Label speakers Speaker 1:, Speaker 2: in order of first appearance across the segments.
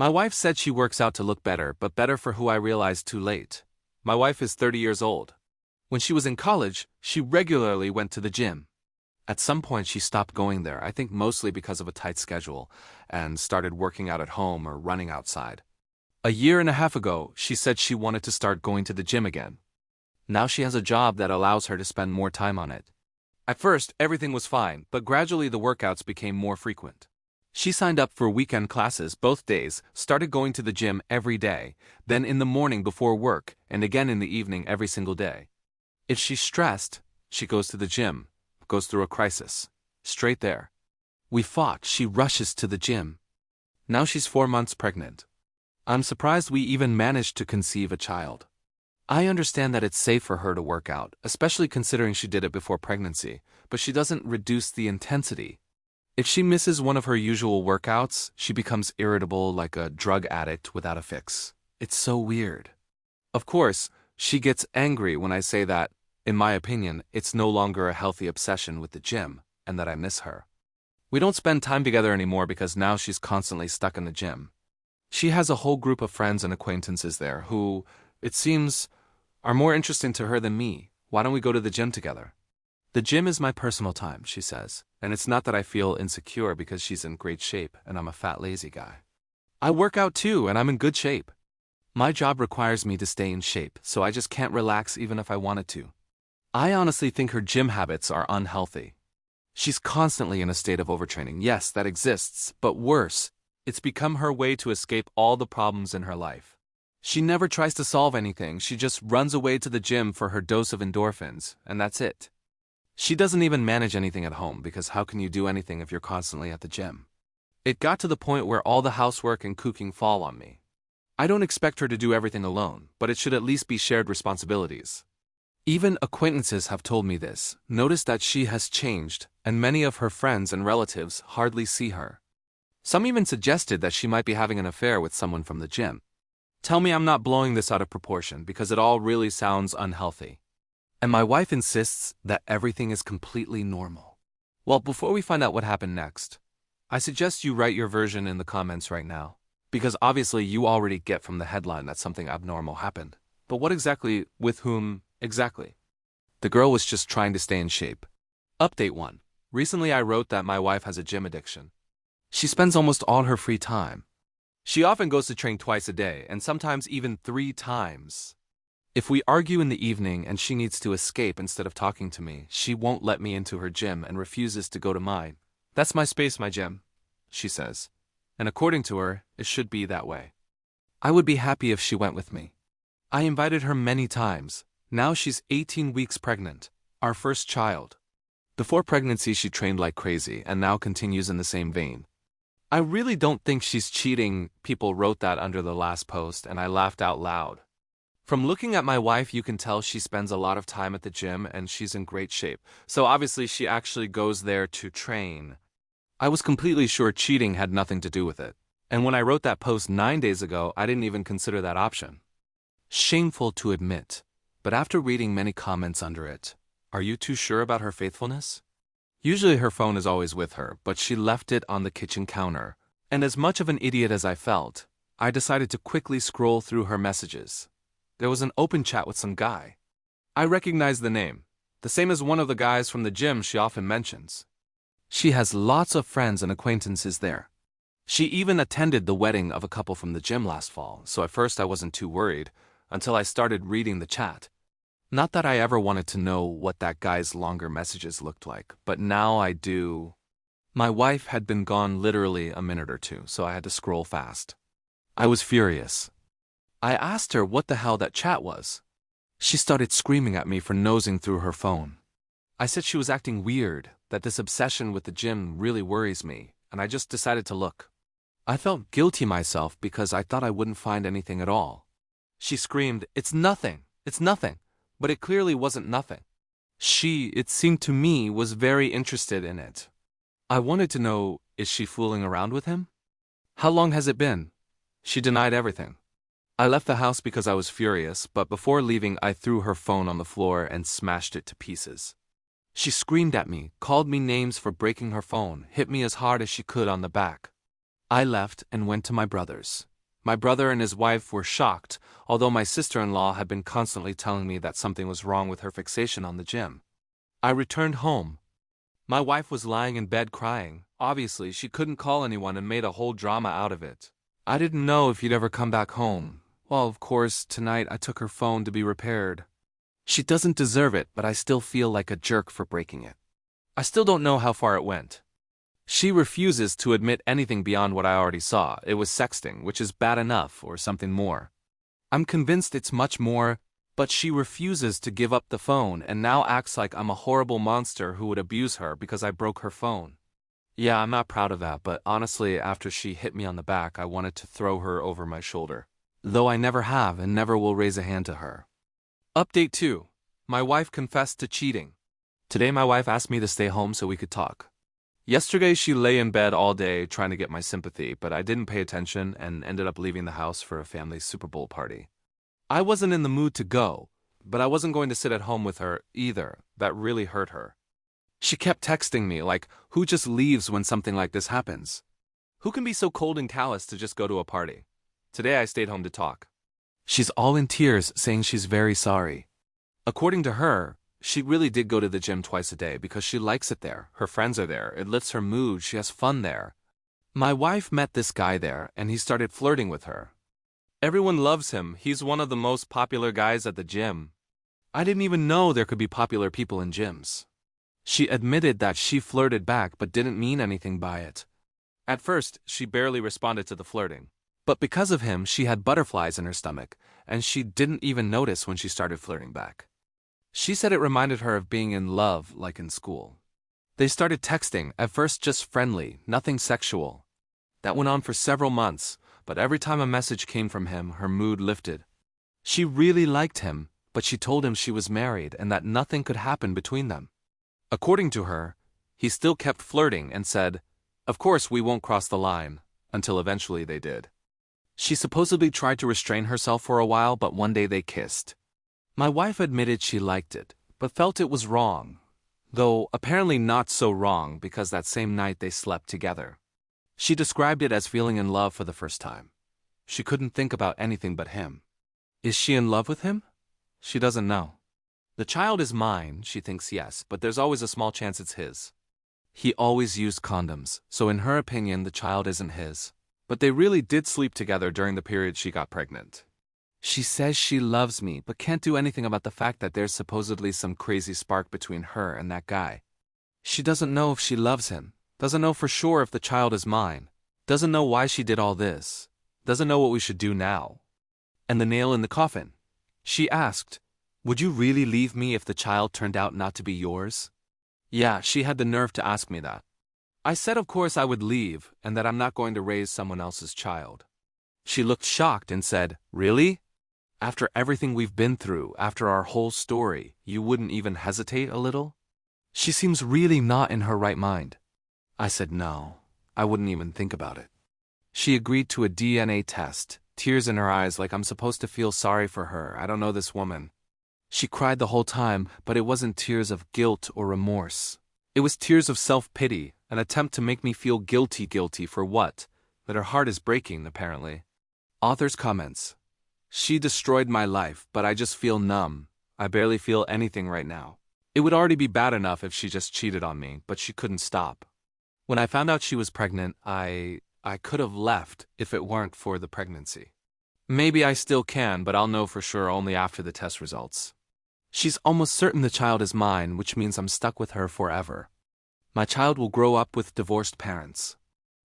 Speaker 1: My wife said she works out to look better, but better for who I realized too late. My wife is 30 years old. When she was in college, she regularly went to the gym. At some point she stopped going there, I think mostly because of a tight schedule, and started working out at home or running outside. A year and a half ago, she said she wanted to start going to the gym again. Now she has a job that allows her to spend more time on it. At first, everything was fine, but gradually the workouts became more frequent. She signed up for weekend classes both days, started going to the gym every day, then in the morning before work, and again in the evening every single day. If she's stressed, she goes to the gym, goes through a crisis. Straight there. We fought, she rushes to the gym. Now she's 4 months pregnant. I'm surprised we even managed to conceive a child. I understand that it's safe for her to work out, especially considering she did it before pregnancy, but she doesn't reduce the intensity. If she misses one of her usual workouts, she becomes irritable like a drug addict without a fix. It's so weird. Of course, she gets angry when I say that, in my opinion, it's no longer a healthy obsession with the gym, and that I miss her. We don't spend time together anymore because now she's constantly stuck in the gym. She has a whole group of friends and acquaintances there who, it seems, are more interesting to her than me. Why don't we go to the gym together? The gym is my personal time, she says, and it's not that I feel insecure because she's in great shape and I'm a fat lazy guy. I work out too and I'm in good shape. My job requires me to stay in shape, so I just can't relax even if I wanted to. I honestly think her gym habits are unhealthy. She's constantly in a state of overtraining. Yes, that exists, but worse, it's become her way to escape all the problems in her life. She never tries to solve anything, she just runs away to the gym for her dose of endorphins, and that's it. She doesn't even manage anything at home because how can you do anything if you're constantly at the gym? It got to the point where all the housework and cooking fall on me. I don't expect her to do everything alone, but it should at least be shared responsibilities. Even acquaintances have told me this. Notice that she has changed, and many of her friends and relatives hardly see her. Some even suggested that she might be having an affair with someone from the gym. Tell me I'm not blowing this out of proportion because it all really sounds unhealthy. And my wife insists that everything is completely normal. Well, before we find out what happened next, I suggest you write your version in the comments right now, because obviously you already get from the headline that something abnormal happened. But what exactly, with whom, exactly? The girl was just trying to stay in shape. Update 1. Recently I wrote that my wife has a gym addiction. She spends almost all her free time. She often goes to train twice a day, and sometimes even 3 times. If we argue in the evening and she needs to escape instead of talking to me, she won't let me into her gym and refuses to go to mine. That's my space, my gym, she says. And according to her, it should be that way. I would be happy if she went with me. I invited her many times. Now she's 18 weeks pregnant, our first child. Before pregnancy she trained like crazy and now continues in the same vein. I really don't think she's cheating. People wrote that under the last post and I laughed out loud. From looking at my wife, you can tell she spends a lot of time at the gym and she's in great shape. So obviously she actually goes there to train. I was completely sure cheating had nothing to do with it. And when I wrote that post 9 days ago, I didn't even consider that option. Shameful to admit, but after reading many comments under it, are you too sure about her faithfulness? Usually her phone is always with her, but she left it on the kitchen counter. And as much of an idiot as I felt, I decided to quickly scroll through her messages. There was an open chat with some guy. I recognized the name, the same as one of the guys from the gym she often mentions. She has lots of friends and acquaintances there. She even attended the wedding of a couple from the gym last fall, so at first I wasn't too worried, until I started reading the chat. Not that I ever wanted to know what that guy's longer messages looked like, but now I do. My wife had been gone literally a minute or two, so I had to scroll fast. I was furious. I asked her what the hell that chat was. She started screaming at me for nosing through her phone. I said she was acting weird, that this obsession with the gym really worries me, and I just decided to look. I felt guilty myself because I thought I wouldn't find anything at all. She screamed, "It's nothing, it's nothing," but it clearly wasn't nothing. She, it seemed to me, was very interested in it. I wanted to know, is she fooling around with him? How long has it been? She denied everything. I left the house because I was furious, but before leaving I threw her phone on the floor and smashed it to pieces. She screamed at me, called me names for breaking her phone, hit me as hard as she could on the back. I left and went to my brother's. My brother and his wife were shocked, although my sister-in-law had been constantly telling me that something was wrong with her fixation on the gym. I returned home. My wife was lying in bed crying. Obviously, she couldn't call anyone and made a whole drama out of it. I didn't know if you'd ever come back home. Well, of course, tonight I took her phone to be repaired. She doesn't deserve it, but I still feel like a jerk for breaking it. I still don't know how far it went. She refuses to admit anything beyond what I already saw. It was sexting, which is bad enough, or something more. I'm convinced it's much more, but she refuses to give up the phone and now acts like I'm a horrible monster who would abuse her because I broke her phone. Yeah, I'm not proud of that, but honestly, after she hit me on the back, I wanted to throw her over my shoulder. Though I never have and never will raise a hand to her. Update 2. My wife confessed to cheating. Today my wife asked me to stay home so we could talk. Yesterday she lay in bed all day trying to get my sympathy, but I didn't pay attention and ended up leaving the house for a family Super Bowl party. I wasn't in the mood to go, but I wasn't going to sit at home with her either. That really hurt her. She kept texting me like, who just leaves when something like this happens? Who can be so cold and callous to just go to a party? Today I stayed home to talk. She's all in tears saying she's very sorry. According to her, she really did go to the gym twice a day because she likes it there. Her friends are there. It lifts her mood. She has fun there. My wife met this guy there and he started flirting with her. Everyone loves him. He's one of the most popular guys at the gym. I didn't even know there could be popular people in gyms. She admitted that she flirted back but didn't mean anything by it. At first, she barely responded to the flirting. But because of him, she had butterflies in her stomach, and she didn't even notice when she started flirting back. She said it reminded her of being in love, like in school. They started texting, at first just friendly, nothing sexual. That went on for several months, but every time a message came from him, her mood lifted. She really liked him, but she told him she was married and that nothing could happen between them. According to her, he still kept flirting and said, "Of course we won't cross the line," until eventually they did. She supposedly tried to restrain herself for a while, but one day they kissed. My wife admitted she liked it, but felt it was wrong, though apparently not so wrong because that same night they slept together. She described it as feeling in love for the first time. She couldn't think about anything but him. Is she in love with him? She doesn't know. The child is mine, she thinks yes, but there's always a small chance it's his. He always used condoms, so in her opinion the child isn't his. But they really did sleep together during the period she got pregnant. She says she loves me, but can't do anything about the fact that there's supposedly some crazy spark between her and that guy. She doesn't know if she loves him, doesn't know for sure if the child is mine, doesn't know why she did all this, doesn't know what we should do now. And the nail in the coffin. She asked, "Would you really leave me if the child turned out not to be yours?" Yeah, she had the nerve to ask me that. I said of course I would leave and that I'm not going to raise someone else's child. She looked shocked and said, "Really? After everything we've been through, after our whole story, you wouldn't even hesitate a little?" She seems really not in her right mind. I said no, I wouldn't even think about it. She agreed to a DNA test, tears in her eyes like I'm supposed to feel sorry for her. I don't know this woman. She cried the whole time, but it wasn't tears of guilt or remorse. It was tears of self-pity, an attempt to make me feel guilty for what? That her heart is breaking, apparently. Author's comments. She destroyed my life, but I just feel numb. I barely feel anything right now. It would already be bad enough if she just cheated on me, but she couldn't stop. When I found out she was pregnant, I could have left if it weren't for the pregnancy. Maybe I still can, but I'll know for sure only after the test results. She's almost certain the child is mine, which means I'm stuck with her forever. My child will grow up with divorced parents.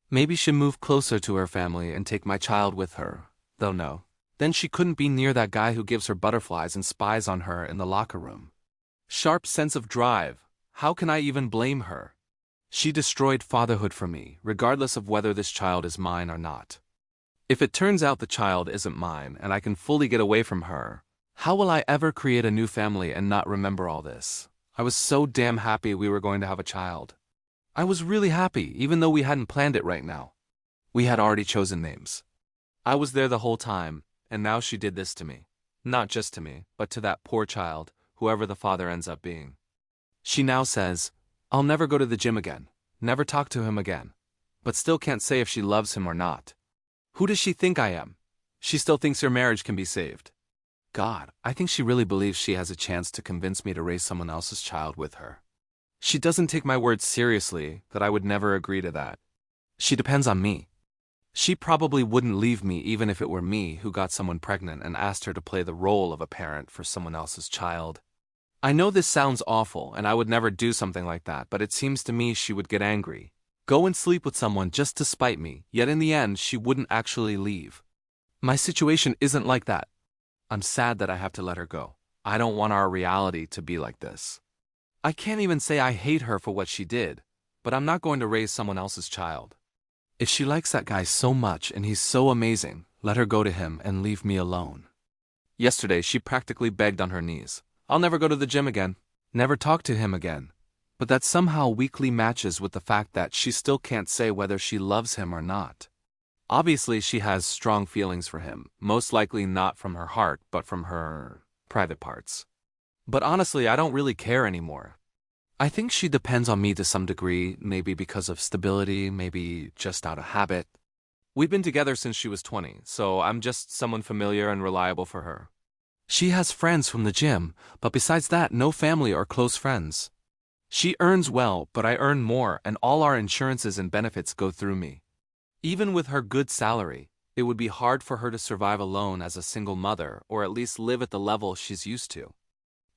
Speaker 1: Maybe she'll move closer to her family and take my child with her. Though no. Then she couldn't be near that guy who gives her butterflies and spies on her in the locker room. Sharp sense of drive. How can I even blame her? She destroyed fatherhood for me, regardless of whether this child is mine or not. If it turns out the child isn't mine and I can fully get away from her, how will I ever create a new family and not remember all this? I was so damn happy we were going to have a child. I was really happy, even though we hadn't planned it right now. We had already chosen names. I was there the whole time, and now she did this to me. Not just to me, but to that poor child, whoever the father ends up being. She now says, I'll never go to the gym again, never talk to him again, but still can't say if she loves him or not. Who does she think I am? She still thinks your marriage can be saved. God, I think she really believes she has a chance to convince me to raise someone else's child with her. She doesn't take my words seriously, that I would never agree to that. She depends on me. She probably wouldn't leave me even if it were me who got someone pregnant and asked her to play the role of a parent for someone else's child. I know this sounds awful, and I would never do something like that, but it seems to me she would get angry, go and sleep with someone just to spite me, yet in the end she wouldn't actually leave. My situation isn't like that. I'm sad that I have to let her go. I don't want our reality to be like this. I can't even say I hate her for what she did, but I'm not going to raise someone else's child. If she likes that guy so much and he's so amazing, let her go to him and leave me alone. Yesterday, she practically begged on her knees. I'll never go to the gym again, never talk to him again. But that somehow weakly matches with the fact that she still can't say whether she loves him or not. Obviously, she has strong feelings for him, most likely not from her heart, but from her private parts. But honestly, I don't really care anymore. I think she depends on me to some degree, maybe because of stability, maybe just out of habit. We've been together since she was 20, so I'm just someone familiar and reliable for her. She has friends from the gym, but besides that, no family or close friends. She earns well, but I earn more, and all our insurances and benefits go through me. Even with her good salary, it would be hard for her to survive alone as a single mother, or at least live at the level she's used to.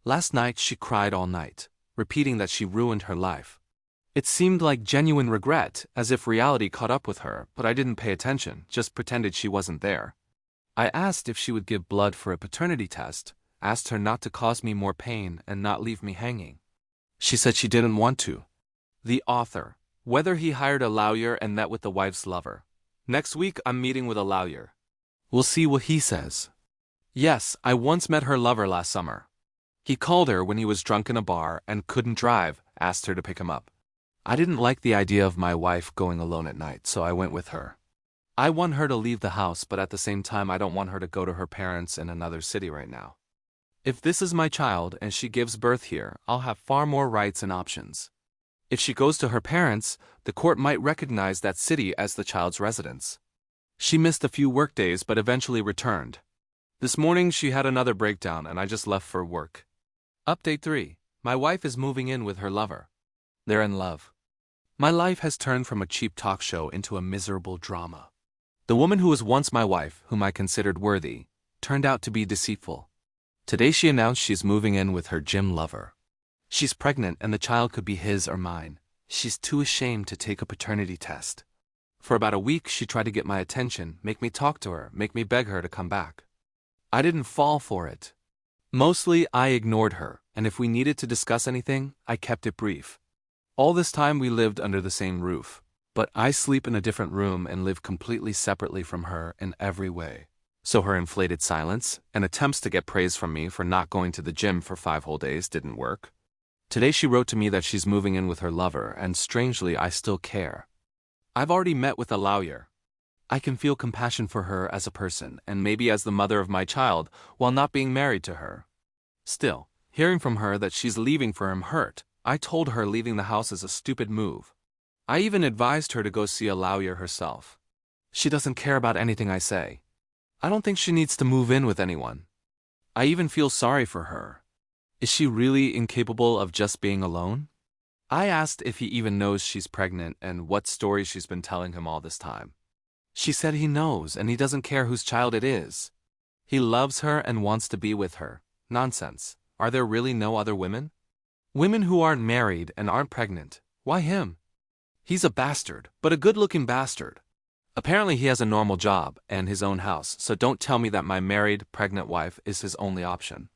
Speaker 1: Last night she cried all night, repeating that she ruined her life. It seemed like genuine regret, as if reality caught up with her, but I didn't pay attention, just pretended she wasn't there. I asked if she would give blood for a paternity test, asked her not to cause me more pain and not leave me hanging. She said she didn't want to. The author, whether he hired a lawyer and met with the wife's lover. Next week I'm meeting with a lawyer. We'll see what he says. Yes, I once met her lover last summer. He called her when he was drunk in a bar and couldn't drive, asked her to pick him up. I didn't like the idea of my wife going alone at night, so I went with her. I want her to leave the house, but at the same time I don't want her to go to her parents in another city right now. If this is my child and she gives birth here, I'll have far more rights and options. If she goes to her parents, the court might recognize that city as the child's residence. She missed a few work days but eventually returned. This morning she had another breakdown and I just left for work. Update 3. My wife is moving in with her lover. They're in love. My life has turned from a cheap talk show into a miserable drama. The woman who was once my wife, whom I considered worthy, turned out to be deceitful. Today she announced she's moving in with her gym lover. She's pregnant and the child could be his or mine. She's too ashamed to take a paternity test. For about a week she tried to get my attention, make me talk to her, make me beg her to come back. I didn't fall for it. Mostly I ignored her, and if we needed to discuss anything, I kept it brief. All this time we lived under the same roof, but I sleep in a different room and live completely separately from her in every way. So her inflated silence and attempts to get praise from me for not going to the gym for 5 whole days didn't work. Today she wrote to me that she's moving in with her lover, and strangely I still care. I've already met with a lawyer. I can feel compassion for her as a person, and maybe as the mother of my child, while not being married to her. Still, hearing from her that she's leaving for him hurt. I told her leaving the house is a stupid move. I even advised her to go see a lawyer herself. She doesn't care about anything I say. I don't think she needs to move in with anyone. I even feel sorry for her. Is she really incapable of just being alone? I asked if he even knows she's pregnant and what stories she's been telling him all this time. She said he knows and he doesn't care whose child it is. He loves her and wants to be with her. Nonsense. Are there really no other women? Women who aren't married and aren't pregnant. Why him? He's a bastard, but a good-looking bastard. Apparently he has a normal job and his own house, so don't tell me that my married, pregnant wife is his only option.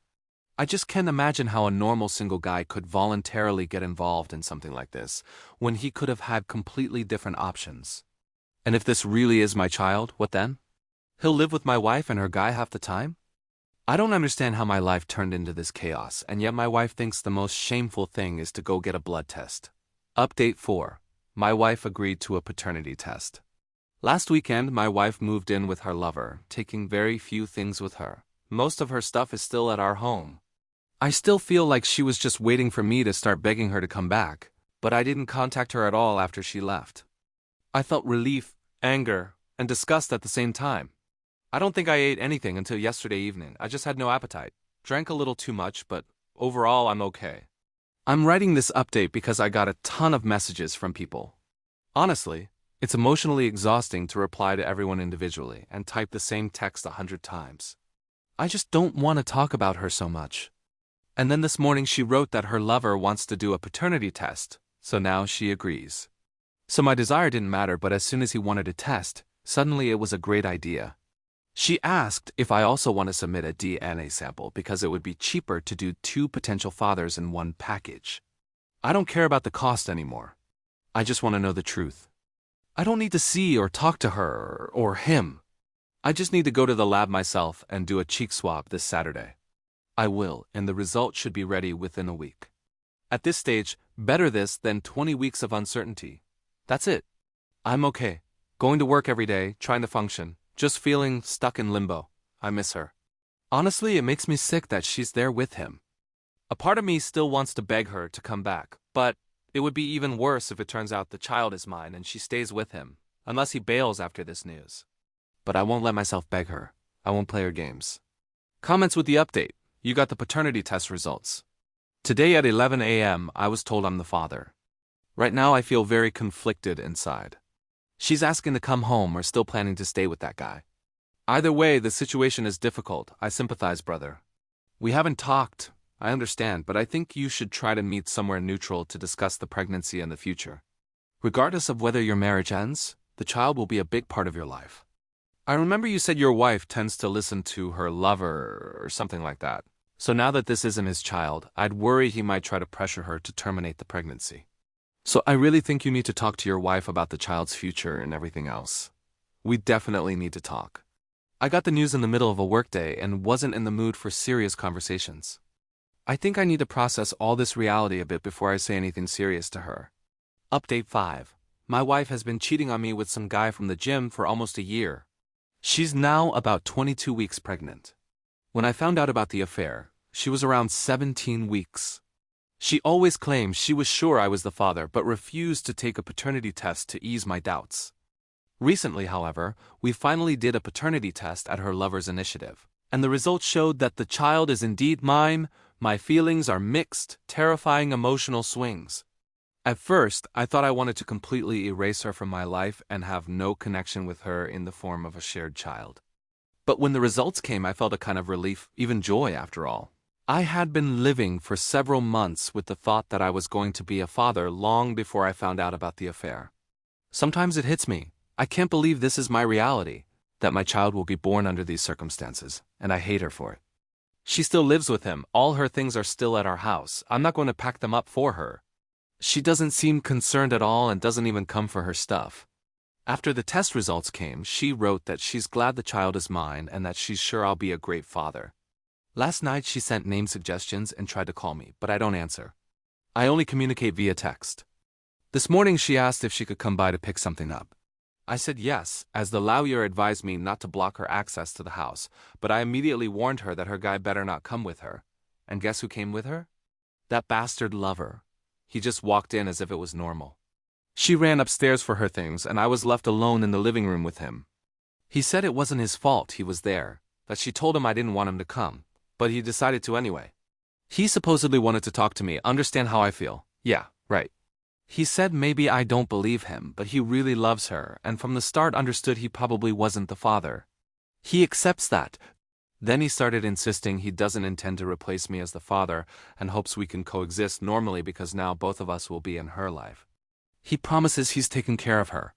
Speaker 1: I just can't imagine how a normal single guy could voluntarily get involved in something like this, when he could have had completely different options. And if this really is my child, what then? He'll live with my wife and her guy half the time? I don't understand how my life turned into this chaos, and yet my wife thinks the most shameful thing is to go get a blood test. Update 4. My wife agreed to a paternity test. Last weekend, my wife moved in with her lover, taking very few things with her. Most of her stuff is still at our home. I still feel like she was just waiting for me to start begging her to come back, but I didn't contact her at all after she left. I felt relief, anger, and disgust at the same time. I don't think I ate anything until yesterday evening. I just had no appetite. Drank a little too much, but overall I'm okay. I'm writing this update because I got a ton of messages from people. Honestly, it's emotionally exhausting to reply to everyone individually and type the same text 100 times. I just don't want to talk about her so much. And then this morning she wrote that her lover wants to do a paternity test, so now she agrees. So my desire didn't matter, but as soon as he wanted a test, suddenly it was a great idea. She asked if I also want to submit a DNA sample because it would be cheaper to do 2 potential fathers in one package. I don't care about the cost anymore. I just want to know the truth. I don't need to see or talk to her or him. I just need to go to the lab myself and do a cheek swab this Saturday. I will, and the result should be ready within a week. At this stage, better this than 20 weeks of uncertainty. That's it. I'm okay. Going to work every day, trying to function, just feeling stuck in limbo. I miss her. Honestly, it makes me sick that she's there with him. A part of me still wants to beg her to come back, but it would be even worse if it turns out the child is mine and she stays with him, unless he bails after this news. But I won't let myself beg her. I won't play her games. Comments with the update. You got the paternity test results. Today at 11 a.m., I was told I'm the father. Right now I feel very conflicted inside. She's asking to come home or still planning to stay with that guy. Either way, the situation is difficult. I sympathize, brother. We haven't talked, I understand, but I think you should try to meet somewhere neutral to discuss the pregnancy and the future. Regardless of whether your marriage ends, the child will be a big part of your life. I remember you said your wife tends to listen to her lover or something like that. So now that this isn't his child, I'd worry he might try to pressure her to terminate the pregnancy. So I really think you need to talk to your wife about the child's future and everything else. We definitely need to talk. I got the news in the middle of a workday and wasn't in the mood for serious conversations. I think I need to process all this reality a bit before I say anything serious to her. Update 5. My wife has been cheating on me with some guy from the gym for almost a year. She's now about 22 weeks pregnant. When I found out about the affair, she was around 17 weeks. She always claimed she was sure I was the father but refused to take a paternity test to ease my doubts. Recently, however, we finally did a paternity test at her lover's initiative, and the results showed that the child is indeed mine. My feelings are mixed, terrifying emotional swings. At first, I thought I wanted to completely erase her from my life and have no connection with her in the form of a shared child. But when the results came, I felt a kind of relief, even joy after all. I had been living for several months with the thought that I was going to be a father long before I found out about the affair. Sometimes it hits me. I can't believe this is my reality, that my child will be born under these circumstances, and I hate her for it. She still lives with him. All her things are still at our house. I'm not going to pack them up for her. She doesn't seem concerned at all and doesn't even come for her stuff. After the test results came, she wrote that she's glad the child is mine and that she's sure I'll be a great father. Last night she sent name suggestions and tried to call me, but I don't answer. I only communicate via text. This morning she asked if she could come by to pick something up. I said yes, as the lawyer advised me not to block her access to the house, but I immediately warned her that her guy better not come with her. And guess who came with her? That bastard lover. He just walked in as if it was normal. She ran upstairs for her things, and I was left alone in the living room with him. He said it wasn't his fault he was there, that she told him I didn't want him to come, but he decided to anyway. He supposedly wanted to talk to me, understand how I feel. Yeah, right. He said maybe I don't believe him, but he really loves her, and from the start understood he probably wasn't the father. He accepts that. Then he started insisting he doesn't intend to replace me as the father and hopes we can coexist normally because now both of us will be in her life. He promises he's taken care of her.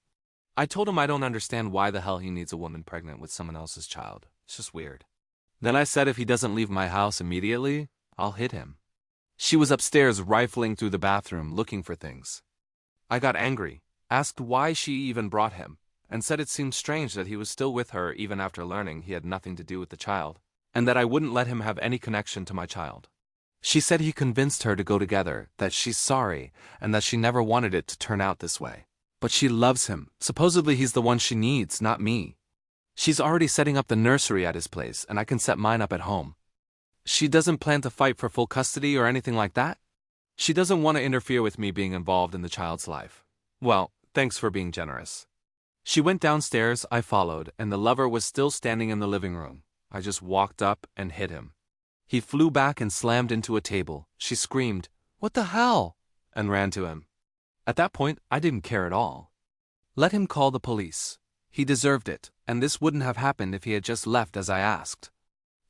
Speaker 1: I told him I don't understand why the hell he needs a woman pregnant with someone else's child. It's just weird. Then I said if he doesn't leave my house immediately, I'll hit him. She was upstairs rifling through the bathroom looking for things. I got angry, asked why she even brought him, and said it seemed strange that he was still with her even after learning he had nothing to do with the child, and that I wouldn't let him have any connection to my child. She said he convinced her to go together, that she's sorry, and that she never wanted it to turn out this way. But she loves him. Supposedly he's the one she needs, not me. She's already setting up the nursery at his place, and I can set mine up at home. She doesn't plan to fight for full custody or anything like that? She doesn't want to interfere with me being involved in the child's life. Well, thanks for being generous. She went downstairs, I followed, and the lover was still standing in the living room. I just walked up and hit him. He flew back and slammed into a table. She screamed, "What the hell?" and ran to him. At that point, I didn't care at all. Let him call the police. He deserved it, and this wouldn't have happened if he had just left as I asked.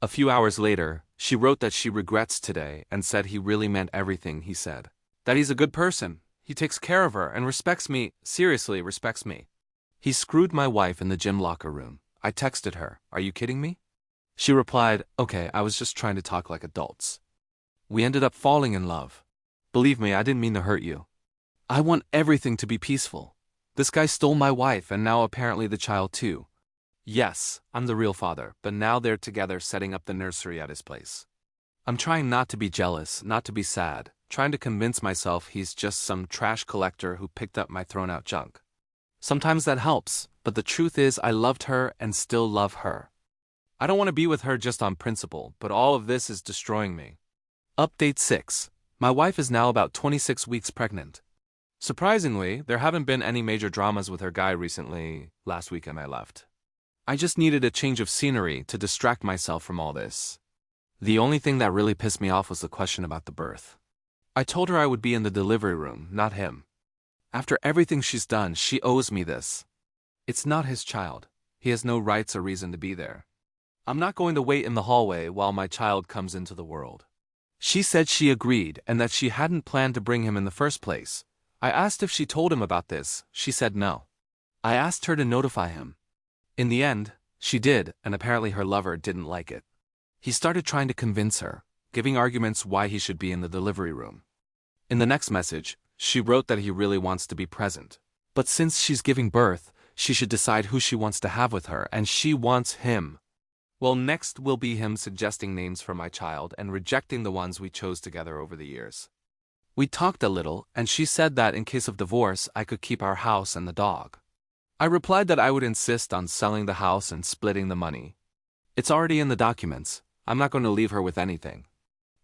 Speaker 1: A few hours later, she wrote that she regrets today and said he really meant everything he said. That he's a good person. He takes care of her and respects me, seriously respects me. He screwed my wife in the gym locker room. I texted her, "Are you kidding me?" She replied, "Okay, I was just trying to talk like adults." We ended up falling in love. Believe me, I didn't mean to hurt you. I want everything to be peaceful. This guy stole my wife and now apparently the child too. Yes, I'm the real father, but now they're together setting up the nursery at his place. I'm trying not to be jealous, not to be sad, trying to convince myself he's just some trash collector who picked up my thrown-out junk. Sometimes that helps, but the truth is I loved her and still love her. I don't want to be with her just on principle, but all of this is destroying me. Update 6. My wife is now about 26 weeks pregnant. Surprisingly, there haven't been any major dramas with her guy recently. Last weekend I left. I just needed a change of scenery to distract myself from all this. The only thing that really pissed me off was the question about the birth. I told her I would be in the delivery room, not him. After everything she's done, she owes me this. It's not his child. He has no rights or reason to be there. I'm not going to wait in the hallway while my child comes into the world. She said she agreed and that she hadn't planned to bring him in the first place. I asked if she told him about this. She said no. I asked her to notify him. In the end, she did, and apparently her lover didn't like it. He started trying to convince her, giving arguments why he should be in the delivery room. In the next message, she wrote that he really wants to be present. But since she's giving birth, she should decide who she wants to have with her, and she wants him. Well, next will be him suggesting names for my child and rejecting the ones we chose together over the years. We talked a little, and she said that in case of divorce, I could keep our house and the dog. I replied that I would insist on selling the house and splitting the money. It's already in the documents. I'm not going to leave her with anything.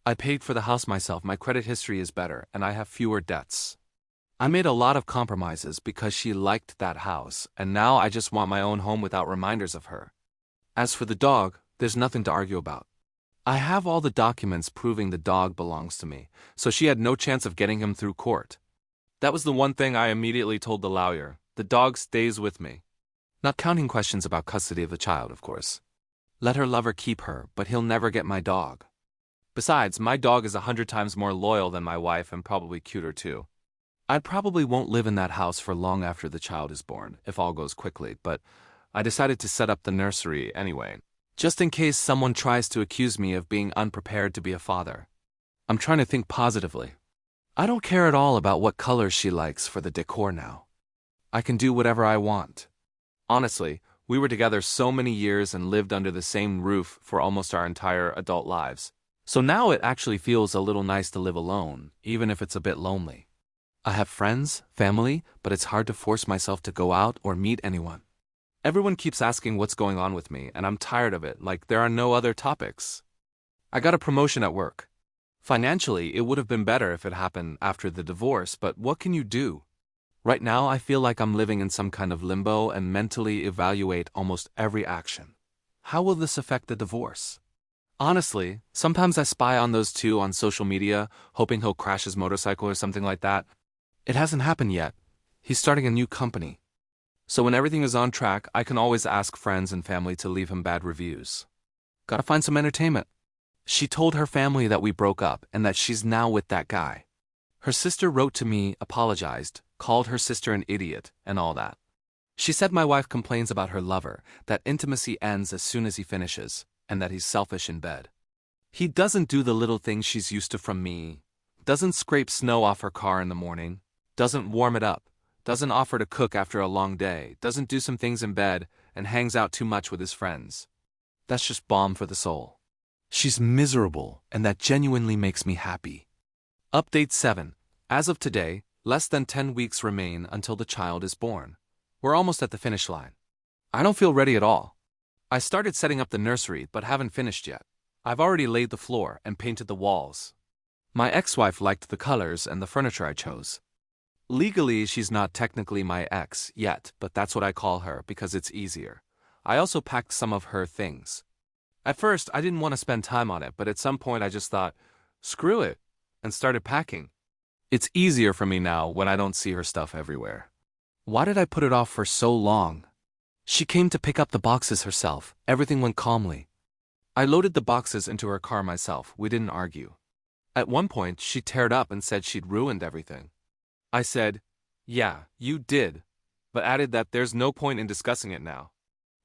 Speaker 1: I paid for the house myself, my credit history is better, and I have fewer debts. I made a lot of compromises because she liked that house, and now I just want my own home without reminders of her. As for the dog, there's nothing to argue about. I have all the documents proving the dog belongs to me, so she had no chance of getting him through court. That was the one thing I immediately told the lawyer. The dog stays with me. Not counting questions about custody of the child, of course. Let her lover keep her, but he'll never get my dog. Besides, my dog is 100 times more loyal than my wife and probably cuter too. I probably won't live in that house for long after the child is born, if all goes quickly, but I decided to set up the nursery anyway, just in case someone tries to accuse me of being unprepared to be a father. I'm trying to think positively. I don't care at all about what colors she likes for the decor now. I can do whatever I want. Honestly, we were together so many years and lived under the same roof for almost our entire adult lives. So now it actually feels a little nice to live alone, even if it's a bit lonely. I have friends, family, but it's hard to force myself to go out or meet anyone. Everyone keeps asking what's going on with me, and I'm tired of it, like there are no other topics. I got a promotion at work. Financially, it would have been better if it happened after the divorce, but what can you do? Right now, I feel like I'm living in some kind of limbo and mentally evaluate almost every action. How will this affect the divorce? Honestly, sometimes I spy on those two on social media, hoping he'll crash his motorcycle or something like that. It hasn't happened yet. He's starting a new company. So when everything is on track, I can always ask friends and family to leave him bad reviews. Gotta find some entertainment. She told her family that we broke up and that she's now with that guy. Her sister wrote to me, apologized, called her sister an idiot, and all that. She said my wife complains about her lover, that intimacy ends as soon as he finishes, and that he's selfish in bed. He doesn't do the little things she's used to from me, doesn't scrape snow off her car in the morning, doesn't warm it up, doesn't offer to cook after a long day, doesn't do some things in bed, and hangs out too much with his friends. That's just balm for the soul. She's miserable, and that genuinely makes me happy. Update 7. As of today, less than 10 weeks remain until the child is born. We're almost at the finish line. I don't feel ready at all. I started setting up the nursery but haven't finished yet. I've already laid the floor and painted the walls. My ex-wife liked the colors and the furniture I chose. Legally, she's not technically my ex yet, but that's what I call her because it's easier. I also packed some of her things. At first, I didn't want to spend time on it, but at some point I just thought, screw it, and started packing. It's easier for me now when I don't see her stuff everywhere. Why did I put it off for so long? She came to pick up the boxes herself. Everything went calmly. I loaded the boxes into her car myself. We didn't argue. At one point, she teared up and said she'd ruined everything. I said, yeah, you did, but added that there's no point in discussing it now.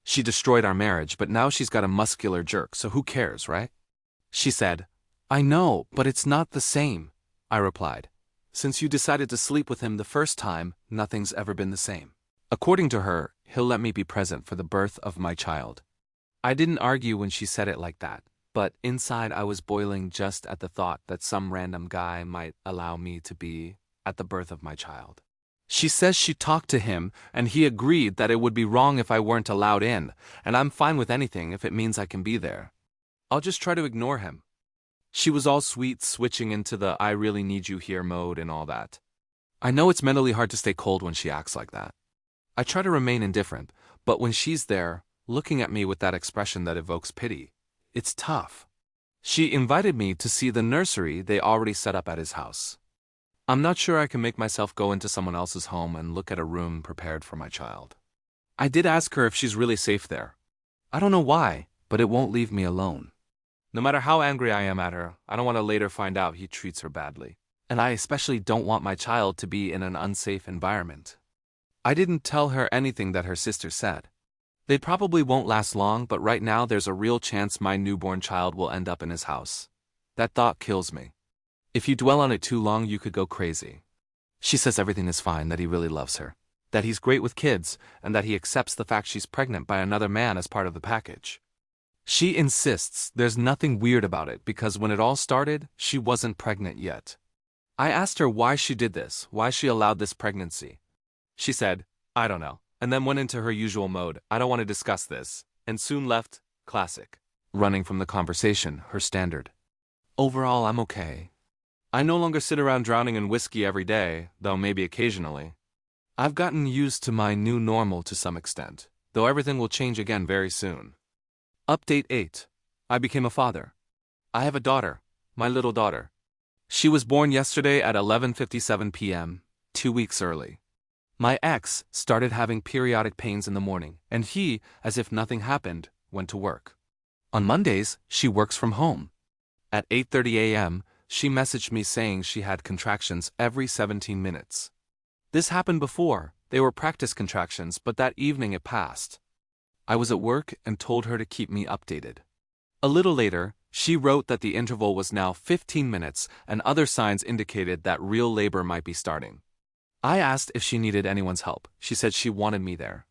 Speaker 1: She destroyed our marriage, but now she's got a muscular jerk, so who cares, right? She said, I know, but it's not the same. I replied, since you decided to sleep with him the first time, nothing's ever been the same. According to her, he'll let me be present for the birth of my child. I didn't argue when she said it like that, but inside I was boiling just at the thought that some random guy might allow me to be at the birth of my child. She says she talked to him, and he agreed that it would be wrong if I weren't allowed in, and I'm fine with anything if it means I can be there. I'll just try to ignore him. She was all sweet, switching into the I really need you here mode and all that. I know it's mentally hard to stay cold when she acts like that. I try to remain indifferent, but when she's there, looking at me with that expression that evokes pity, it's tough. She invited me to see the nursery they already set up at his house. I'm not sure I can make myself go into someone else's home and look at a room prepared for my child. I did ask her if she's really safe there. I don't know why, but it won't leave me alone. No matter how angry I am at her, I don't want to later find out he treats her badly. And I especially don't want my child to be in an unsafe environment. I didn't tell her anything that her sister said. They probably won't last long, but right now there's a real chance my newborn child will end up in his house. That thought kills me. If you dwell on it too long, you could go crazy. She says everything is fine, that he really loves her, that he's great with kids, and that he accepts the fact she's pregnant by another man as part of the package. She insists there's nothing weird about it because when it all started, she wasn't pregnant yet. I asked her why she did this, why she allowed this pregnancy. She said, I don't know, and then went into her usual mode, I don't want to discuss this, and soon left, classic. Running from the conversation, her standard. Overall, I'm okay. I no longer sit around drowning in whiskey every day, though maybe occasionally. I've gotten used to my new normal to some extent, though everything will change again very soon. Update 8. I became a father. I have a daughter, my little daughter. She was born yesterday at 11:57 p.m., 2 weeks early. My ex started having periodic pains in the morning, and he, as if nothing happened, went to work. On Mondays, she works from home. At 8:30 a.m., she messaged me saying she had contractions every 17 minutes. This happened before. They were practice contractions, but that evening it passed. I was at work and told her to keep me updated. A little later, she wrote that the interval was now 15 minutes and other signs indicated that real labor might be starting. I asked if she needed anyone's help. She said she wanted me there.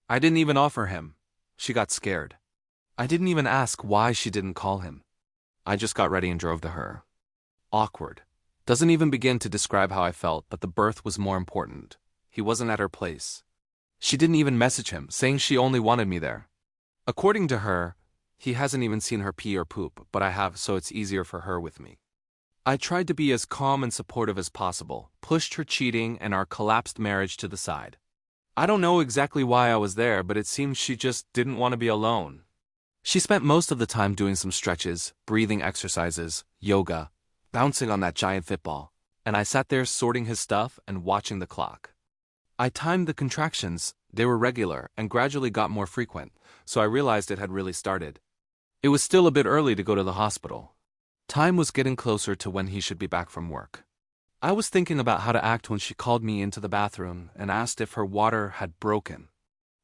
Speaker 1: I didn't even offer him. She got scared. I didn't even ask why she didn't call him. I just got ready and drove to her. Awkward. Doesn't even begin to describe how I felt, but the birth was more important. He wasn't at her place. She didn't even message him, saying she only wanted me there. According to her, he hasn't even seen her pee or poop, but I have, so it's easier for her with me. I tried to be as calm and supportive as possible, pushed her cheating and our collapsed marriage to the side. I don't know exactly why I was there, but it seems she just didn't want to be alone. She spent most of the time doing some stretches, breathing exercises, yoga, bouncing on that giant football, and I sat there sorting his stuff and watching the clock. I timed the contractions. They were regular and gradually got more frequent, so I realized it had really started. It was still a bit early to go to the hospital. Time was getting closer to when he should be back from work. I was thinking about how to act when she called me into the bathroom and asked if her water had broken.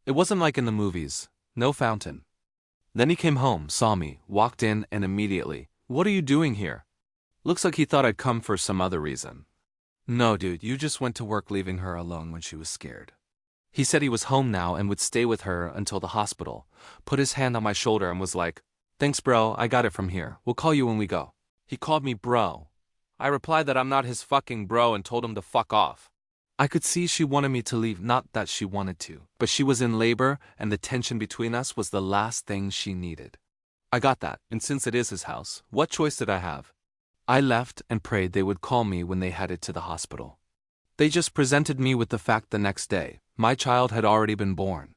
Speaker 1: It wasn't like in the movies, no fountain. Then he came home, saw me, walked in, and immediately, "What are you doing here?" Looks like he thought I'd come for some other reason. No, dude, you just went to work leaving her alone when she was scared. He said he was home now and would stay with her until the hospital, put his hand on my shoulder and was like, "Thanks, bro, I got it from here. We'll call you when we go." He called me bro. I replied that I'm not his fucking bro and told him to fuck off. I could see she wanted me to leave, not that she wanted to, but she was in labor and the tension between us was the last thing she needed. I got that, and since it is his house, what choice did I have? I left and prayed they would call me when they headed to the hospital. They just presented me with the fact the next day. My child had already been born.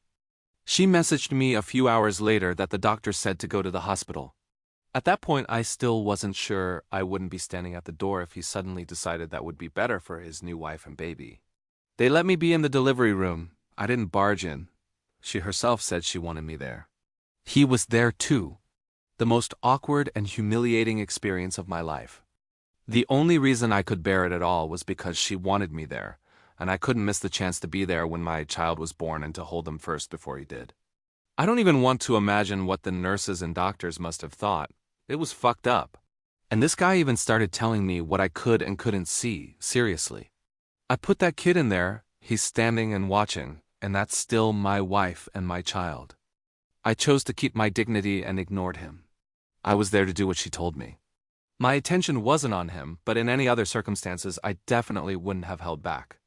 Speaker 1: She messaged me a few hours later that the doctor said to go to the hospital. At that point, I still wasn't sure I wouldn't be standing at the door if he suddenly decided that would be better for his new wife and baby. They let me be in the delivery room. I didn't barge in. She herself said she wanted me there. He was there too. The most awkward and humiliating experience of my life. The only reason I could bear it at all was because she wanted me there, and I couldn't miss the chance to be there when my child was born and to hold him first before he did. I don't even want to imagine what the nurses and doctors must have thought. It was fucked up. And this guy even started telling me what I could and couldn't see, seriously. I put that kid in there, he's standing and watching, and that's still my wife and my child. I chose to keep my dignity and ignored him. I was there to do what she told me. My attention wasn't on him, but in any other circumstances, I definitely wouldn't have held back.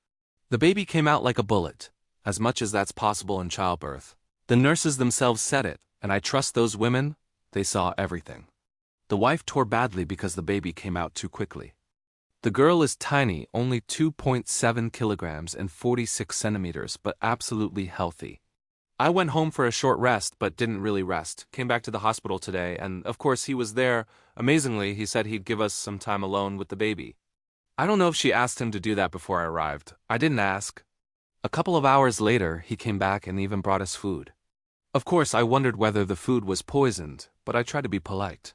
Speaker 1: The baby came out like a bullet, as much as that's possible in childbirth. The nurses themselves said it, and I trust those women, they saw everything. The wife tore badly because the baby came out too quickly. The girl is tiny, only 2.7 kilograms and 46 centimeters, but absolutely healthy. I went home for a short rest, but didn't really rest. Came back to the hospital today, and of course he was there. Amazingly, he said he'd give us some time alone with the baby. I don't know if she asked him to do that before I arrived. I didn't ask. A couple of hours later, he came back and even brought us food. Of course, I wondered whether the food was poisoned, but I tried to be polite.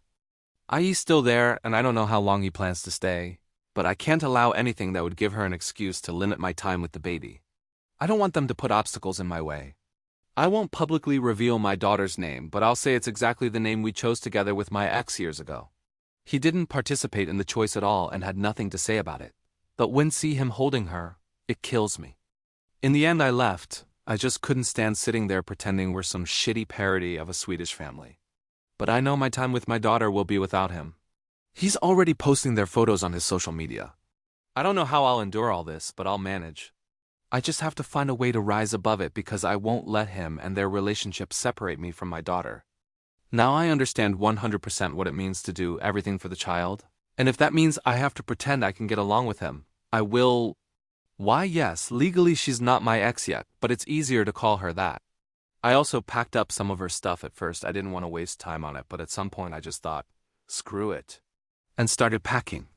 Speaker 1: I's still there, and I don't know how long he plans to stay, but I can't allow anything that would give her an excuse to limit my time with the baby. I don't want them to put obstacles in my way. I won't publicly reveal my daughter's name, but I'll say it's exactly the name we chose together with my ex years ago. He didn't participate in the choice at all and had nothing to say about it. But when see him holding her, it kills me. In the end I left. I just couldn't stand sitting there pretending we're some shitty parody of a Swedish family. But I know my time with my daughter will be without him. He's already posting their photos on his social media. I don't know how I'll endure all this, but I'll manage. I just have to find a way to rise above it because I won't let him and their relationship separate me from my daughter. Now I understand 100% what it means to do everything for the child, and if that means I have to pretend I can get along with him, I will. Why, yes, legally she's not my ex yet, but it's easier to call her that. I also packed up some of her stuff at first. I didn't want to waste time on it, but at some point I just thought, screw it, and started packing.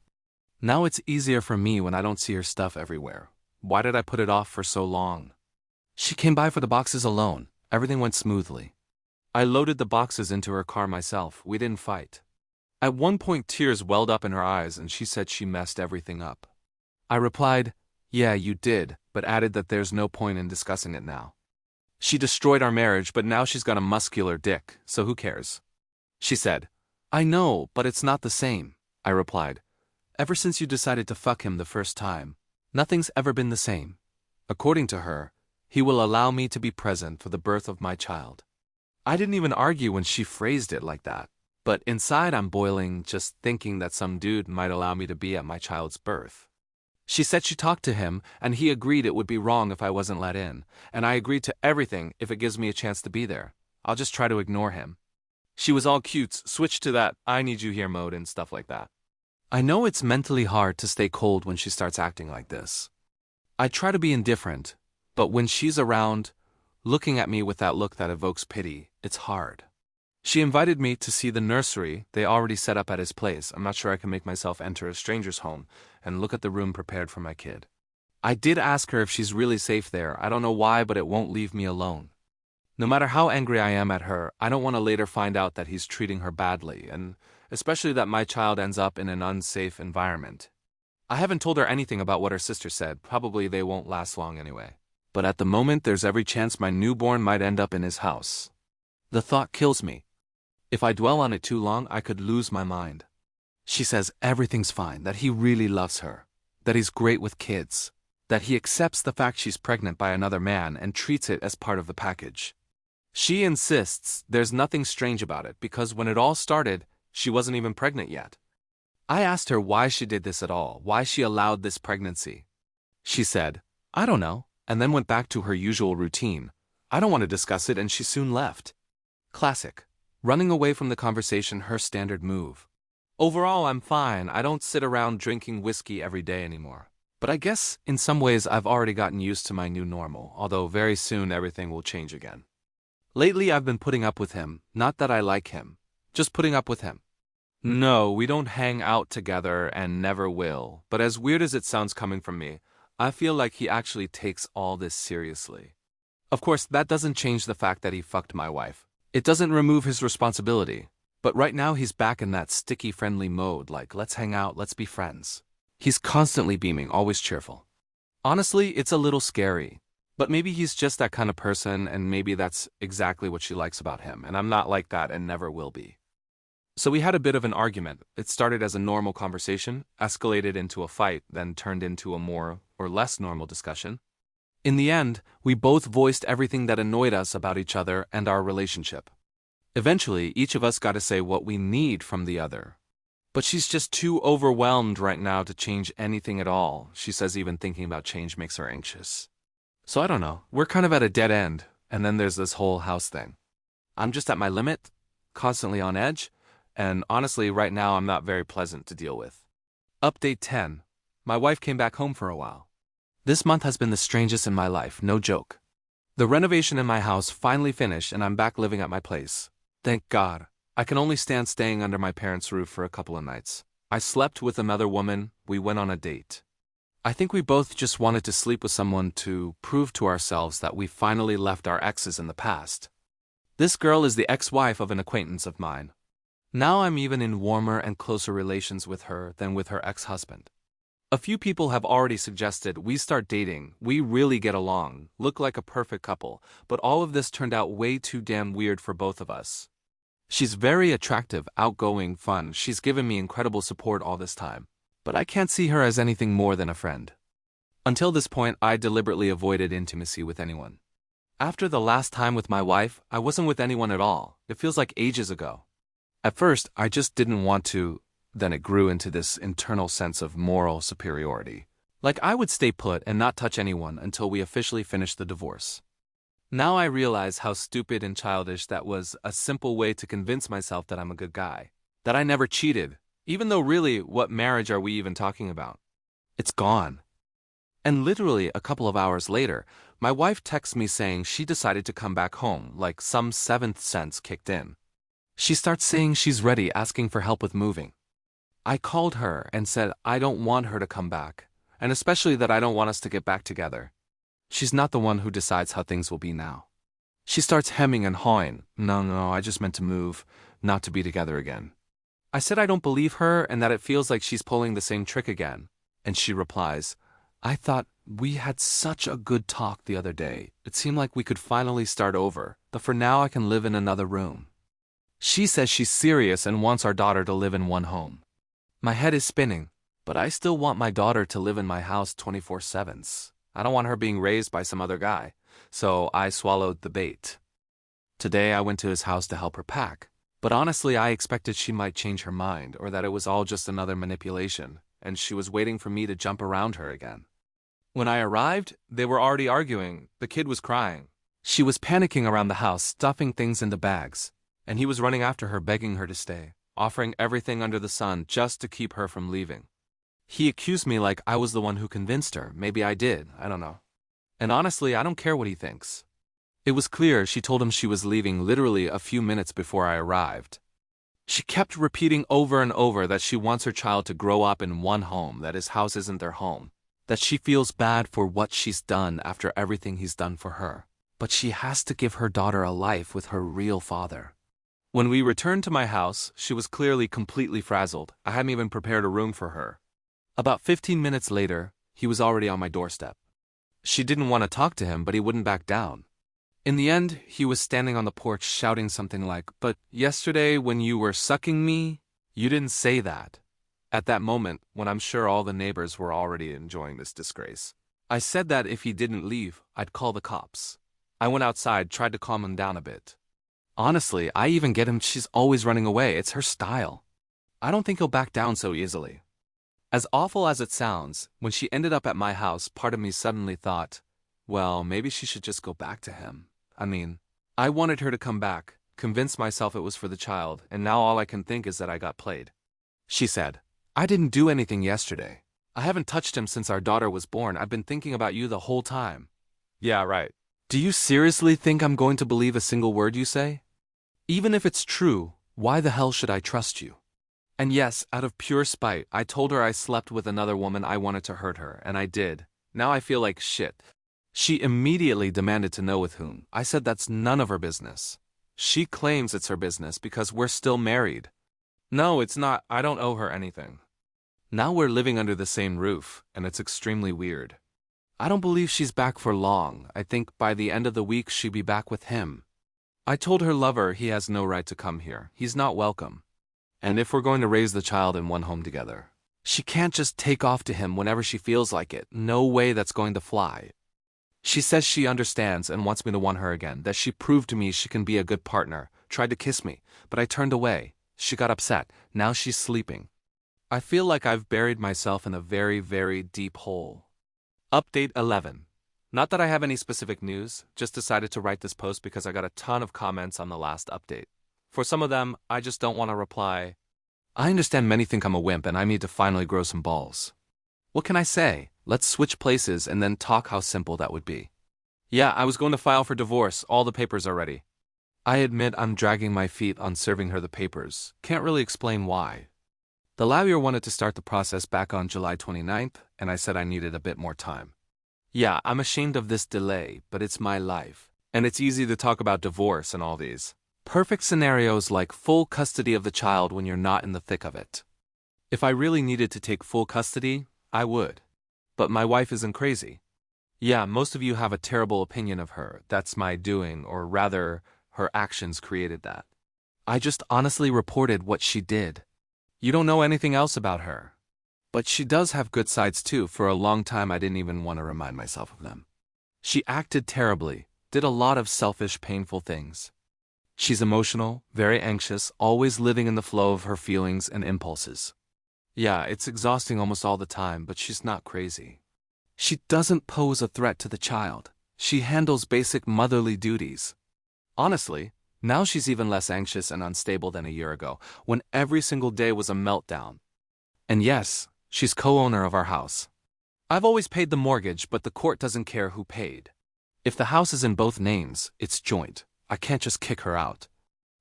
Speaker 1: Now it's easier for me when I don't see her stuff everywhere. Why did I put it off for so long? She came by for the boxes alone. Everything went smoothly. I loaded the boxes into her car myself. We didn't fight. At one point tears welled up in her eyes and she said she messed everything up. I replied, yeah, you did, but added that there's no point in discussing it now. She destroyed our marriage, but now she's got a muscular dick, so who cares? She said, I know, but it's not the same. I replied, ever since you decided to fuck him the first time, nothing's ever been the same. According to her, he will allow me to be present for the birth of my child. I didn't even argue when she phrased it like that, but inside I'm boiling just thinking that some dude might allow me to be at my child's birth. She said she talked to him, and he agreed it would be wrong if I wasn't let in, and I agreed to everything if it gives me a chance to be there. I'll just try to ignore him. She was all cute, switched to that I need you here mode and stuff like that. I know it's mentally hard to stay cold when she starts acting like this. I try to be indifferent, but when she's around, looking at me with that look that evokes pity, it's hard. She invited me to see the nursery they already set up at his place. I'm not sure I can make myself enter a stranger's home and look at the room prepared for my kid. I did ask her if she's really safe there. I don't know why, but it won't leave me alone. No matter how angry I am at her, I don't want to later find out that he's treating her badly, and especially that my child ends up in an unsafe environment. I haven't told her anything about what her sister said. Probably they won't last long anyway. But at the moment, there's every chance my newborn might end up in his house. The thought kills me. If I dwell on it too long, I could lose my mind. She says everything's fine, that he really loves her, that he's great with kids, that he accepts the fact she's pregnant by another man and treats it as part of the package. She insists there's nothing strange about it because when it all started, she wasn't even pregnant yet. I asked her why she did this at all, why she allowed this pregnancy. She said, I don't know, and then went back to her usual routine. I don't want to discuss it, and she soon left. Classic. Running away from the conversation, her standard move. Overall, I'm fine. I don't sit around drinking whiskey every day anymore. But I guess, in some ways, I've already gotten used to my new normal, although very soon everything will change again. Lately, I've been putting up with him, not that I like him, just putting up with him. No, we don't hang out together and never will, but as weird as it sounds coming from me, I feel like he actually takes all this seriously. Of course, that doesn't change the fact that he fucked my wife. It doesn't remove his responsibility. But right now he's back in that sticky friendly mode, like let's hang out, let's be friends. He's constantly beaming, always cheerful. Honestly, it's a little scary. But maybe he's just that kind of person, and maybe that's exactly what she likes about him, and I'm not like that and never will be. So we had a bit of an argument. It started as a normal conversation, escalated into a fight, then turned into a more or less normal discussion. In the end, we both voiced everything that annoyed us about each other and our relationship. Eventually, each of us got to say what we need from the other. But she's just too overwhelmed right now to change anything at all. She says even thinking about change makes her anxious. So I don't know, we're kind of at a dead end, and then there's this whole house thing. I'm just at my limit, constantly on edge, and honestly right now I'm not very pleasant to deal with. Update 10. My wife came back home for a while. This month has been the strangest in my life, no joke. The renovation in my house finally finished and I'm back living at my place. Thank God. I can only stand staying under my parents' roof for a couple of nights. I slept with another woman, we went on a date. I think we both just wanted to sleep with someone to prove to ourselves that we finally left our exes in the past. This girl is the ex-wife of an acquaintance of mine. Now I'm even in warmer and closer relations with her than with her ex-husband. A few people have already suggested we start dating, we really get along, look like a perfect couple, but all of this turned out way too damn weird for both of us. She's very attractive, outgoing, fun, she's given me incredible support all this time, but I can't see her as anything more than a friend. Until this point, I deliberately avoided intimacy with anyone. After the last time with my wife, I wasn't with anyone at all. It feels like ages ago. At first, I just didn't want to. Then it grew into this internal sense of moral superiority. Like I would stay put and not touch anyone until we officially finished the divorce. Now I realize how stupid and childish that was, a simple way to convince myself that I'm a good guy. That I never cheated, even though really, what marriage are we even talking about? It's gone. And literally a couple of hours later, my wife texts me saying she decided to come back home, like some seventh sense kicked in. She starts saying she's ready, asking for help with moving. I called her and said I don't want her to come back, and especially that I don't want us to get back together. She's not the one who decides how things will be now. She starts hemming and hawing. No, I just meant to move, not to be together again. I said I don't believe her and that it feels like she's pulling the same trick again. And she replies, I thought we had such a good talk the other day. It seemed like we could finally start over, but for now I can live in another room. She says she's serious and wants our daughter to live in one home. My head is spinning, but I still want my daughter to live in my house 24/7. I don't want her being raised by some other guy, so I swallowed the bait. Today I went to his house to help her pack, but honestly I expected she might change her mind or that it was all just another manipulation, and she was waiting for me to jump around her again. When I arrived, they were already arguing. The kid was crying. She was panicking around the house, stuffing things into bags, and he was running after her begging her to stay, offering everything under the sun just to keep her from leaving. He accused me like I was the one who convinced her. Maybe I did, I don't know. And honestly, I don't care what he thinks. It was clear she told him she was leaving literally a few minutes before I arrived. She kept repeating over and over that she wants her child to grow up in one home, that his house isn't their home, that she feels bad for what she's done after everything he's done for her. But she has to give her daughter a life with her real father. When we returned to my house, she was clearly completely frazzled. I hadn't even prepared a room for her. About 15 minutes later, he was already on my doorstep. She didn't want to talk to him, but he wouldn't back down. In the end, he was standing on the porch shouting something like, "But yesterday when you were sucking me, you didn't say that." At that moment, when I'm sure all the neighbors were already enjoying this disgrace, I said that if he didn't leave, I'd call the cops. I went outside, tried to calm him down a bit. Honestly, I even get him, she's always running away, it's her style. I don't think he'll back down so easily. As awful as it sounds, when she ended up at my house, part of me suddenly thought, well, maybe she should just go back to him. I mean, I wanted her to come back, convinced myself it was for the child, and now all I can think is that I got played. She said, I didn't do anything yesterday. I haven't touched him since our daughter was born. I've been thinking about you the whole time. Yeah, right. Do you seriously think I'm going to believe a single word you say? Even if it's true, why the hell should I trust you? And yes, out of pure spite, I told her I slept with another woman. I wanted to hurt her, and I did. Now I feel like shit. She immediately demanded to know with whom. I said that's none of her business. She claims it's her business because we're still married. No, it's not. I don't owe her anything. Now we're living under the same roof, and it's extremely weird. I don't believe she's back for long. I think by the end of the week she'll be back with him. I told her lover he has no right to come here. He's not welcome. And if we're going to raise the child in one home together, she can't just take off to him whenever she feels like it. No way that's going to fly. She says she understands and wants me to want her again, that she proved to me she can be a good partner, tried to kiss me, but I turned away. She got upset. Now she's sleeping. I feel like I've buried myself in a very, very deep hole. Update 11. Not that I have any specific news, just decided to write this post because I got a ton of comments on the last update. For some of them, I just don't want to reply. I understand many think I'm a wimp and I need to finally grow some balls. What can I say? Let's switch places and then talk how simple that would be. Yeah, I was going to file for divorce. All the papers are ready. I admit I'm dragging my feet on serving her the papers. Can't really explain why. The lawyer wanted to start the process back on July 29th, and I said I needed a bit more time. Yeah, I'm ashamed of this delay, but it's my life. And it's easy to talk about divorce and all these perfect scenarios like full custody of the child when you're not in the thick of it. If I really needed to take full custody, I would. But my wife isn't crazy. Yeah, most of you have a terrible opinion of her. That's my doing, or rather, her actions created that. I just honestly reported what she did. You don't know anything else about her. But she does have good sides too. For a long time I didn't even want to remind myself of them. She acted terribly, did a lot of selfish, painful things. She's emotional, very anxious, always living in the flow of her feelings and impulses. Yeah, it's exhausting almost all the time, but she's not crazy. She doesn't pose a threat to the child. She handles basic motherly duties. Honestly, now she's even less anxious and unstable than a year ago, when every single day was a meltdown. And yes, she's co-owner of our house. I've always paid the mortgage, but the court doesn't care who paid. If the house is in both names, it's joint. I can't just kick her out.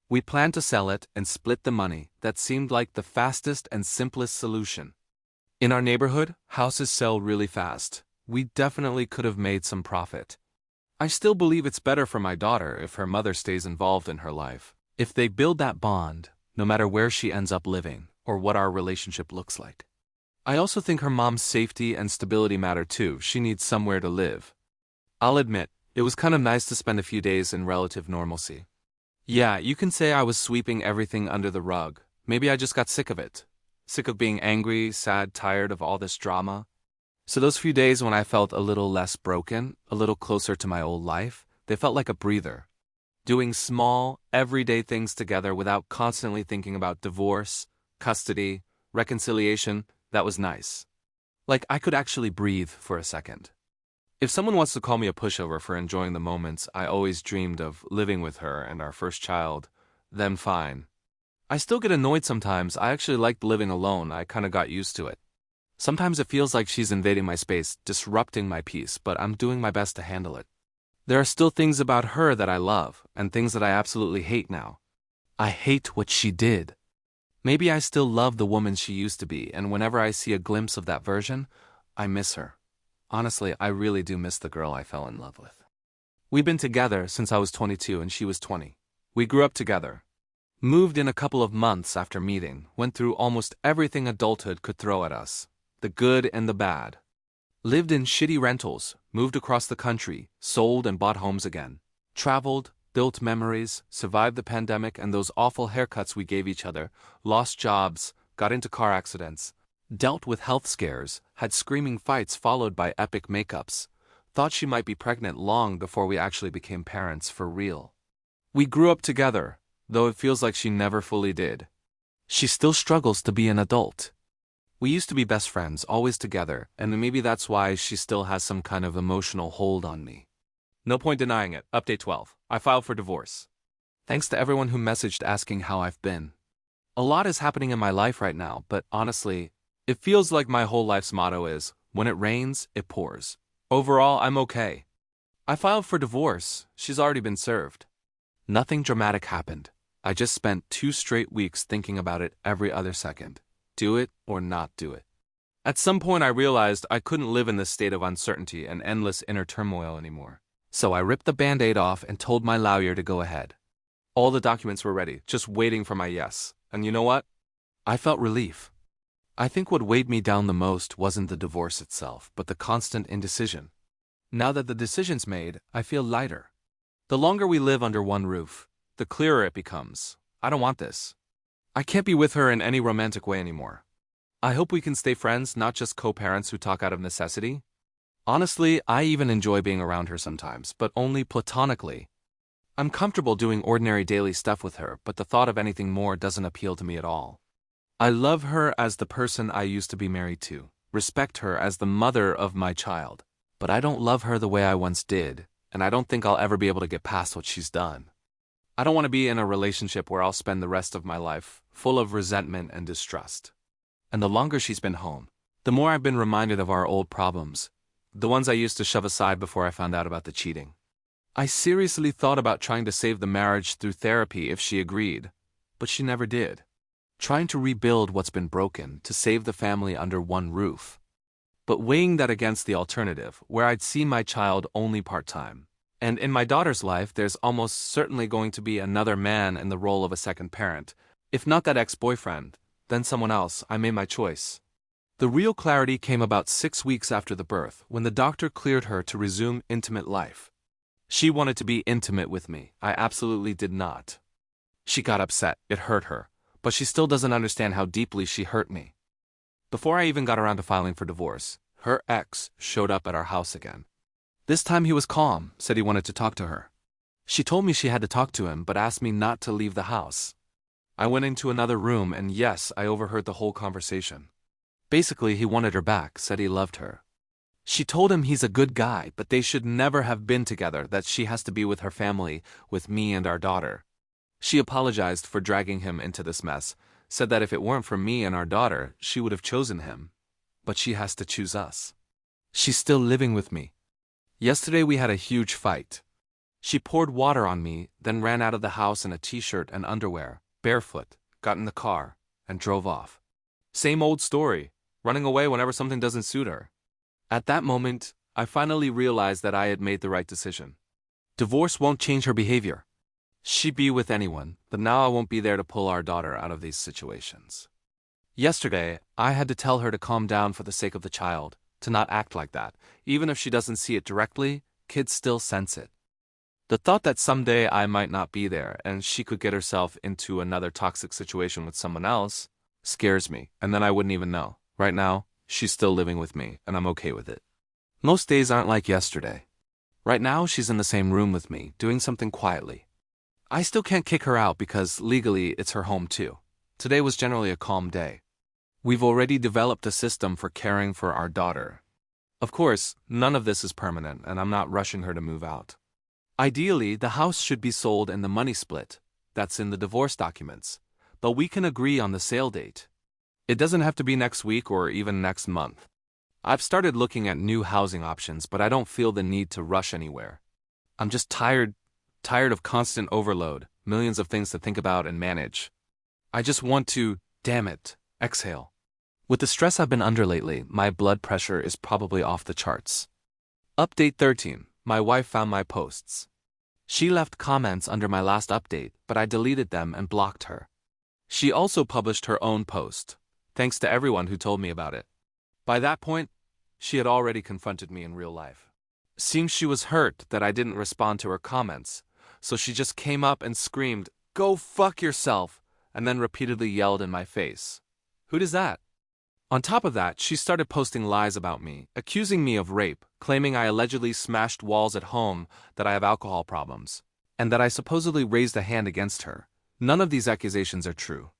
Speaker 1: We plan to sell it and split the money. That seemed like the fastest and simplest solution. In our neighborhood, houses sell really fast. We definitely could have made some profit. I still believe it's better for my daughter if her mother stays involved in her life. If they build that bond, no matter where she ends up living or what our relationship looks like. I also think her mom's safety and stability matter too. She needs somewhere to live. I'll admit, it was kind of nice to spend a few days in relative normalcy. Yeah, you can say I was sweeping everything under the rug. Maybe I just got sick of it. Sick of being angry, sad, tired of all this drama. So those few days when I felt a little less broken, a little closer to my old life, they felt like a breather. Doing small, everyday things together without constantly thinking about divorce, custody, reconciliation, that was nice. Like I could actually breathe for a second. If someone wants to call me a pushover for enjoying the moments I always dreamed of living with her and our first child, then fine. I still get annoyed sometimes. I actually liked living alone. I kind of got used to it. Sometimes it feels like she's invading my space, disrupting my peace, but I'm doing my best to handle it. There are still things about her that I love, and things that I absolutely hate now. I hate what she did. Maybe I still love the woman she used to be, and whenever I see a glimpse of that version, I miss her. Honestly, I really do miss the girl I fell in love with. We've been together since I was 22 and she was 20. We grew up together. Moved in a couple of months after meeting, went through almost everything adulthood could throw at us. The good and the bad. Lived in shitty rentals, moved across the country, sold and bought homes again. Traveled, built memories, survived the pandemic and those awful haircuts we gave each other, lost jobs, got into car accidents, dealt with health scares, had screaming fights followed by epic makeups, thought she might be pregnant long before we actually became parents for real. We grew up together, though it feels like she never fully did. She still struggles to be an adult. We used to be best friends, always together, and maybe that's why she still has some kind of emotional hold on me. No point denying it. Update 12. I filed for divorce. Thanks to everyone who messaged asking how I've been. A lot is happening in my life right now, but honestly, It feels like my whole life's motto is, when it rains, it pours. Overall, I'm okay. I filed for divorce. She's already been served. Nothing dramatic happened. I just spent 2 straight weeks thinking about it every other second. Do it or not do it. At some point I realized I couldn't live in this state of uncertainty and endless inner turmoil anymore. So I ripped the band-aid off and told my lawyer to go ahead. All the documents were ready, just waiting for my yes. And you know what? I felt relief. I think what weighed me down the most wasn't the divorce itself, but the constant indecision. Now that the decision's made, I feel lighter. The longer we live under one roof, the clearer it becomes. I don't want this. I can't be with her in any romantic way anymore. I hope we can stay friends, not just co-parents who talk out of necessity. Honestly, I even enjoy being around her sometimes, but only platonically. I'm comfortable doing ordinary daily stuff with her, but the thought of anything more doesn't appeal to me at all. I love her as the person I used to be married to, respect her as the mother of my child, but I don't love her the way I once did, and I don't think I'll ever be able to get past what she's done. I don't want to be in a relationship where I'll spend the rest of my life full of resentment and distrust. And the longer she's been home, the more I've been reminded of our old problems, the ones I used to shove aside before I found out about the cheating. I seriously thought about trying to save the marriage through therapy if she agreed, but she never did. Trying to rebuild what's been broken to save the family under one roof. But weighing that against the alternative, where I'd see my child only part-time. And in my daughter's life, there's almost certainly going to be another man in the role of a second parent. If not that ex-boyfriend, then someone else. I made my choice. The real clarity came about 6 weeks after the birth, when the doctor cleared her to resume intimate life. She wanted to be intimate with me. I absolutely did not. She got upset. It hurt her. But she still doesn't understand how deeply she hurt me. Before I even got around to filing for divorce, her ex showed up at our house again. This time he was calm, said he wanted to talk to her. She told me she had to talk to him, but asked me not to leave the house. I went into another room, and yes, I overheard the whole conversation. Basically, he wanted her back, said he loved her. She told him he's a good guy, but they should never have been together, that she has to be with her family, with me and our daughter. She apologized for dragging him into this mess, said that if it weren't for me and our daughter, she would have chosen him. But she has to choose us. She's still living with me. Yesterday we had a huge fight. She poured water on me, then ran out of the house in a t-shirt and underwear, barefoot, got in the car, and drove off. Same old story, running away whenever something doesn't suit her. At that moment, I finally realized that I had made the right decision. Divorce won't change her behavior. She'd be with anyone, but now I won't be there to pull our daughter out of these situations. Yesterday, I had to tell her to calm down for the sake of the child, to not act like that. Even if she doesn't see it directly, kids still sense it. The thought that someday I might not be there and she could get herself into another toxic situation with someone else scares me, and then I wouldn't even know. Right now, she's still living with me, and I'm okay with it. Most days aren't like yesterday. Right now, she's in the same room with me, doing something quietly. I still can't kick her out because legally it's her home too. Today was generally a calm day. We've already developed a system for caring for our daughter. Of course, none of this is permanent, and I'm not rushing her to move out. Ideally, the house should be sold and the money split. That's in the divorce documents. But we can agree on the sale date. It doesn't have to be next week or even next month. I've started looking at new housing options, but I don't feel the need to rush anywhere. I'm just tired of constant overload, millions of things to think about and manage. I just want to, damn it, exhale. With the stress I've been under lately, my blood pressure is probably off the charts. Update 13. My wife found my posts. She left comments under my last update, but I deleted them and blocked her. She also published her own post, thanks to everyone who told me about it. By that point, she had already confronted me in real life. Seems she was hurt that I didn't respond to her comments, so she just came up and screamed, "Go fuck yourself," and then repeatedly yelled in my face. Who does that? On top of that, she started posting lies about me, accusing me of rape, claiming I allegedly smashed walls at home, that I have alcohol problems, and that I supposedly raised a hand against her. None of these accusations are true.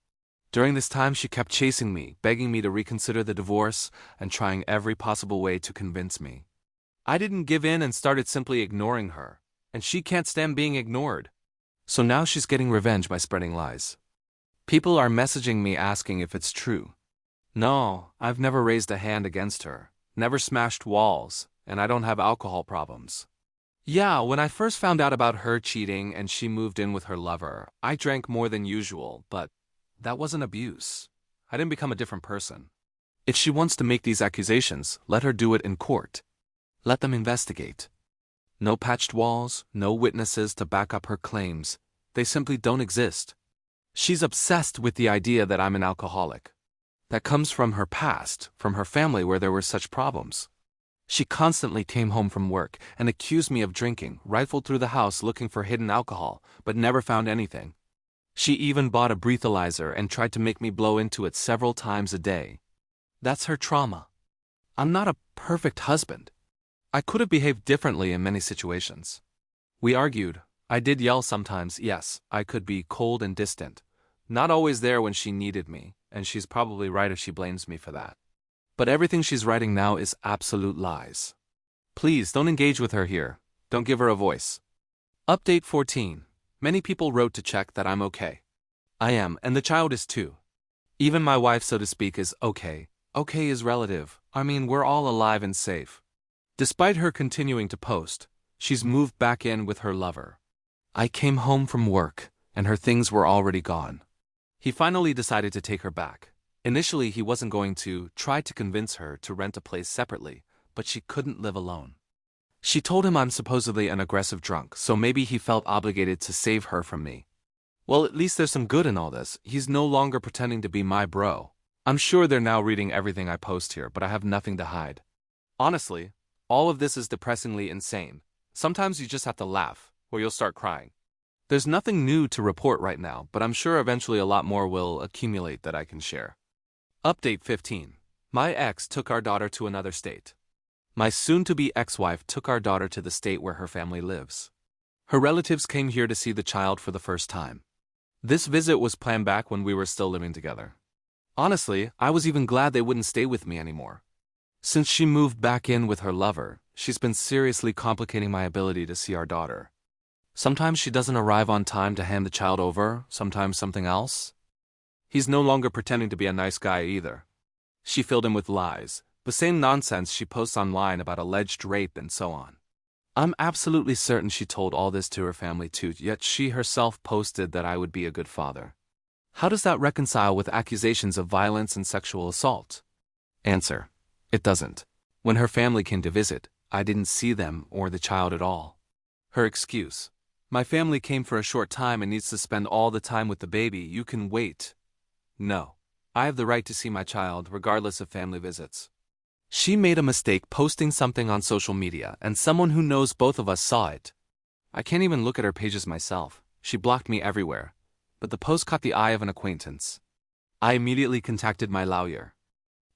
Speaker 1: During this time, she kept chasing me, begging me to reconsider the divorce, and trying every possible way to convince me. I didn't give in and started simply ignoring her, and she can't stand being ignored. So now she's getting revenge by spreading lies. People are messaging me asking if it's true. No, I've never raised a hand against her, never smashed walls, and I don't have alcohol problems. Yeah, when I first found out about her cheating and she moved in with her lover, I drank more than usual, but that wasn't abuse. I didn't become a different person. If she wants to make these accusations, let her do it in court. Let them investigate. No patched walls, no witnesses to back up her claims. They simply don't exist. She's obsessed with the idea that I'm an alcoholic. That comes from her past, from her family where there were such problems. She constantly came home from work and accused me of drinking, rifled through the house looking for hidden alcohol, but never found anything. She even bought a breathalyzer and tried to make me blow into it several times a day. That's her trauma. I'm not a perfect husband. I could have behaved differently in many situations. We argued. I did yell sometimes, yes, I could be cold and distant. Not always there when she needed me, and she's probably right if she blames me for that. But everything she's writing now is absolute lies. Please don't engage with her here. Don't give her a voice. Update 14. Many people wrote to check that I'm okay. I am, and the child is too. Even my wife, so to speak, is okay. Okay is relative. I mean, we're all alive and safe. Despite her continuing to post, she's moved back in with her lover. I came home from work, and her things were already gone. He finally decided to take her back. Initially, he wasn't going to, try to convince her to rent a place separately, but she couldn't live alone. She told him I'm supposedly an aggressive drunk, so maybe he felt obligated to save her from me. Well, at least there's some good in all this. He's no longer pretending to be my bro. I'm sure they're now reading everything I post here, but I have nothing to hide. Honestly, all of this is depressingly insane. Sometimes you just have to laugh, or you'll start crying. There's nothing new to report right now, but I'm sure eventually a lot more will accumulate that I can share. Update 15. My ex took our daughter to another state. My soon-to-be ex-wife took our daughter to the state where her family lives. Her relatives came here to see the child for the first time. This visit was planned back when we were still living together. Honestly, I was even glad they wouldn't stay with me anymore. Since she moved back in with her lover, she's been seriously complicating my ability to see our daughter. Sometimes she doesn't arrive on time to hand the child over, sometimes something else. He's no longer pretending to be a nice guy either. She filled him with lies, the same nonsense she posts online about alleged rape and so on. I'm absolutely certain she told all this to her family too, yet she herself posted that I would be a good father. How does that reconcile with accusations of violence and sexual assault? Answer: it doesn't. When her family came to visit, I didn't see them or the child at all. Her excuse: my family came for a short time and needs to spend all the time with the baby, you can wait. No. I have the right to see my child, regardless of family visits. She made a mistake posting something on social media, and someone who knows both of us saw it. I can't even look at her pages myself. She blocked me everywhere. But the post caught the eye of an acquaintance. I immediately contacted my lawyer.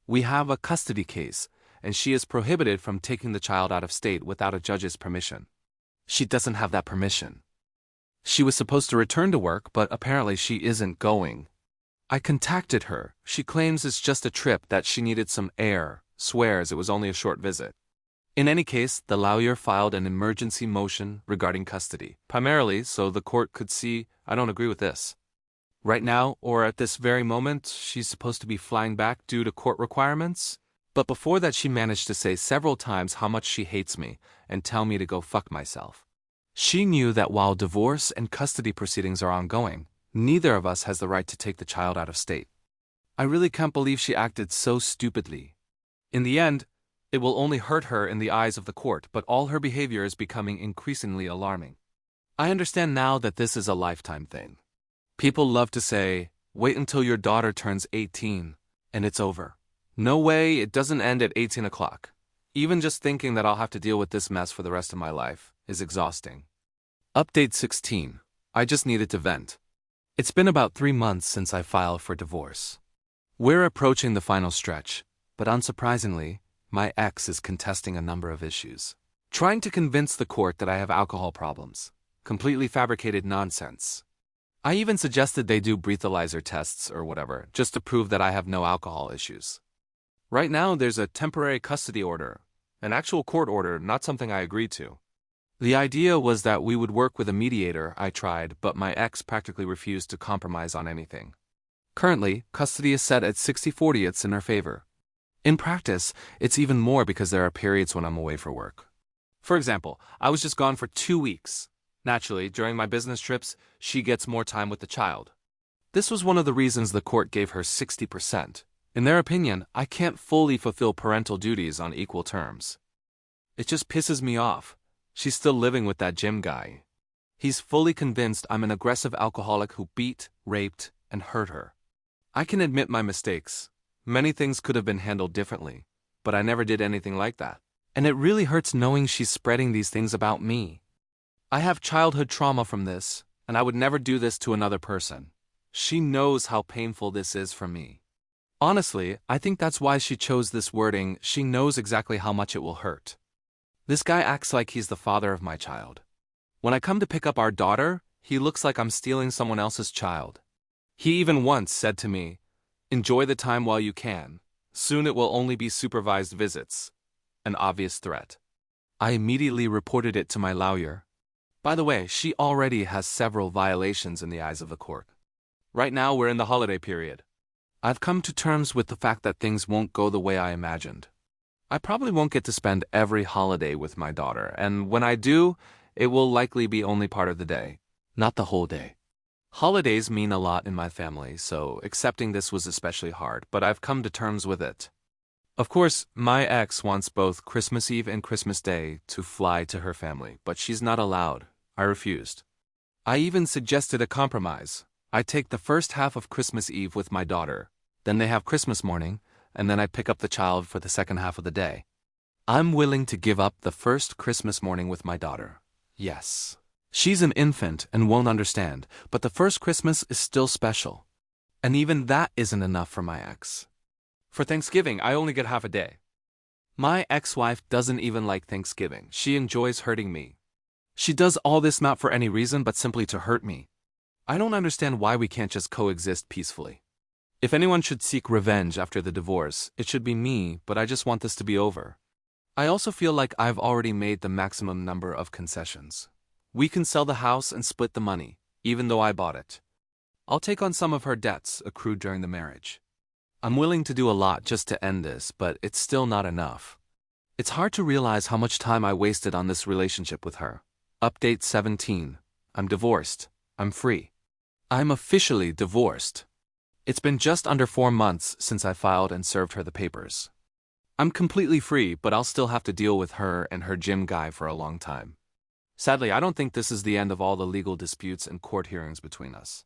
Speaker 1: We have a custody case, and she is prohibited from taking the child out of state without a judge's permission. She doesn't have that permission. She was supposed to return to work, but apparently she isn't going. I contacted her. She claims it's just a trip that she needed some air, swears it was only a short visit. In any case, the lawyer filed an emergency motion regarding custody, primarily so the court could see I don't agree with this. Right now, or at this very moment, she's supposed to be flying back due to court requirements, but before that she managed to say several times how much she hates me and tell me to go fuck myself. She knew that while divorce and custody proceedings are ongoing, neither of us has the right to take the child out of state. I really can't believe she acted so stupidly. In the end, it will only hurt her in the eyes of the court, but all her behavior is becoming increasingly alarming. I understand now that this is a lifetime thing. People love to say, wait until your daughter turns 18, and it's over. No way, it doesn't end at 18 o'clock. Even just thinking that I'll have to deal with this mess for the rest of my life is exhausting. Update 16. I just needed to vent. It's been about 3 months since I filed for divorce. We're approaching the final stretch, but unsurprisingly, my ex is contesting a number of issues. Trying to convince the court that I have alcohol problems. Completely fabricated nonsense. I even suggested they do breathalyzer tests or whatever, just to prove that I have no alcohol issues. Right now, there's a temporary custody order, an actual court order, not something I agreed to. The idea was that we would work with a mediator. I tried, but my ex practically refused to compromise on anything. Currently, custody is set at 60-40. It's in her favor. In practice, it's even more because there are periods when I'm away for work. For example, I was just gone for 2 weeks. Naturally, during my business trips, she gets more time with the child. This was one of the reasons the court gave her 60%. In their opinion, I can't fully fulfill parental duties on equal terms. It just pisses me off. She's still living with that gym guy. He's fully convinced I'm an aggressive alcoholic who beat, raped, and hurt her. I can admit my mistakes. Many things could have been handled differently, but I never did anything like that. And it really hurts knowing she's spreading these things about me. I have childhood trauma from this, and I would never do this to another person. She knows how painful this is for me. Honestly, I think that's why she chose this wording. She knows exactly how much it will hurt. This guy acts like he's the father of my child. When I come to pick up our daughter, he looks like I'm stealing someone else's child. He even once said to me, "Enjoy the time while you can. Soon it will only be supervised visits." An obvious threat. I immediately reported it to my lawyer. By the way, she already has several violations in the eyes of the court. Right now we're in the holiday period. I've come to terms with the fact that things won't go the way I imagined. I probably won't get to spend every holiday with my daughter, and when I do, it will likely be only part of the day, not the whole day. Holidays mean a lot in my family, so accepting this was especially hard, but I've come to terms with it. Of course, my ex wants both Christmas Eve and Christmas Day to fly to her family, but she's not allowed. I refused. I even suggested a compromise. I take the first half of Christmas Eve with my daughter, then they have Christmas morning, and then I pick up the child for the second half of the day. I'm willing to give up the first Christmas morning with my daughter. Yes. She's an infant and won't understand, but the first Christmas is still special. And even that isn't enough for my ex. For Thanksgiving, I only get half a day. My ex-wife doesn't even like Thanksgiving. She enjoys hurting me. She does all this not for any reason but simply to hurt me. I don't understand why we can't just coexist peacefully. If anyone should seek revenge after the divorce, it should be me, but I just want this to be over. I also feel like I've already made the maximum number of concessions. We can sell the house and split the money, even though I bought it. I'll take on some of her debts accrued during the marriage. I'm willing to do a lot just to end this, but it's still not enough. It's hard to realize how much time I wasted on this relationship with her. Update 17. I'm divorced. I'm free. I'm officially divorced. It's been just under 4 months since I filed and served her the papers. I'm completely free, but I'll still have to deal with her and her gym guy for a long time. Sadly, I don't think this is the end of all the legal disputes and court hearings between us.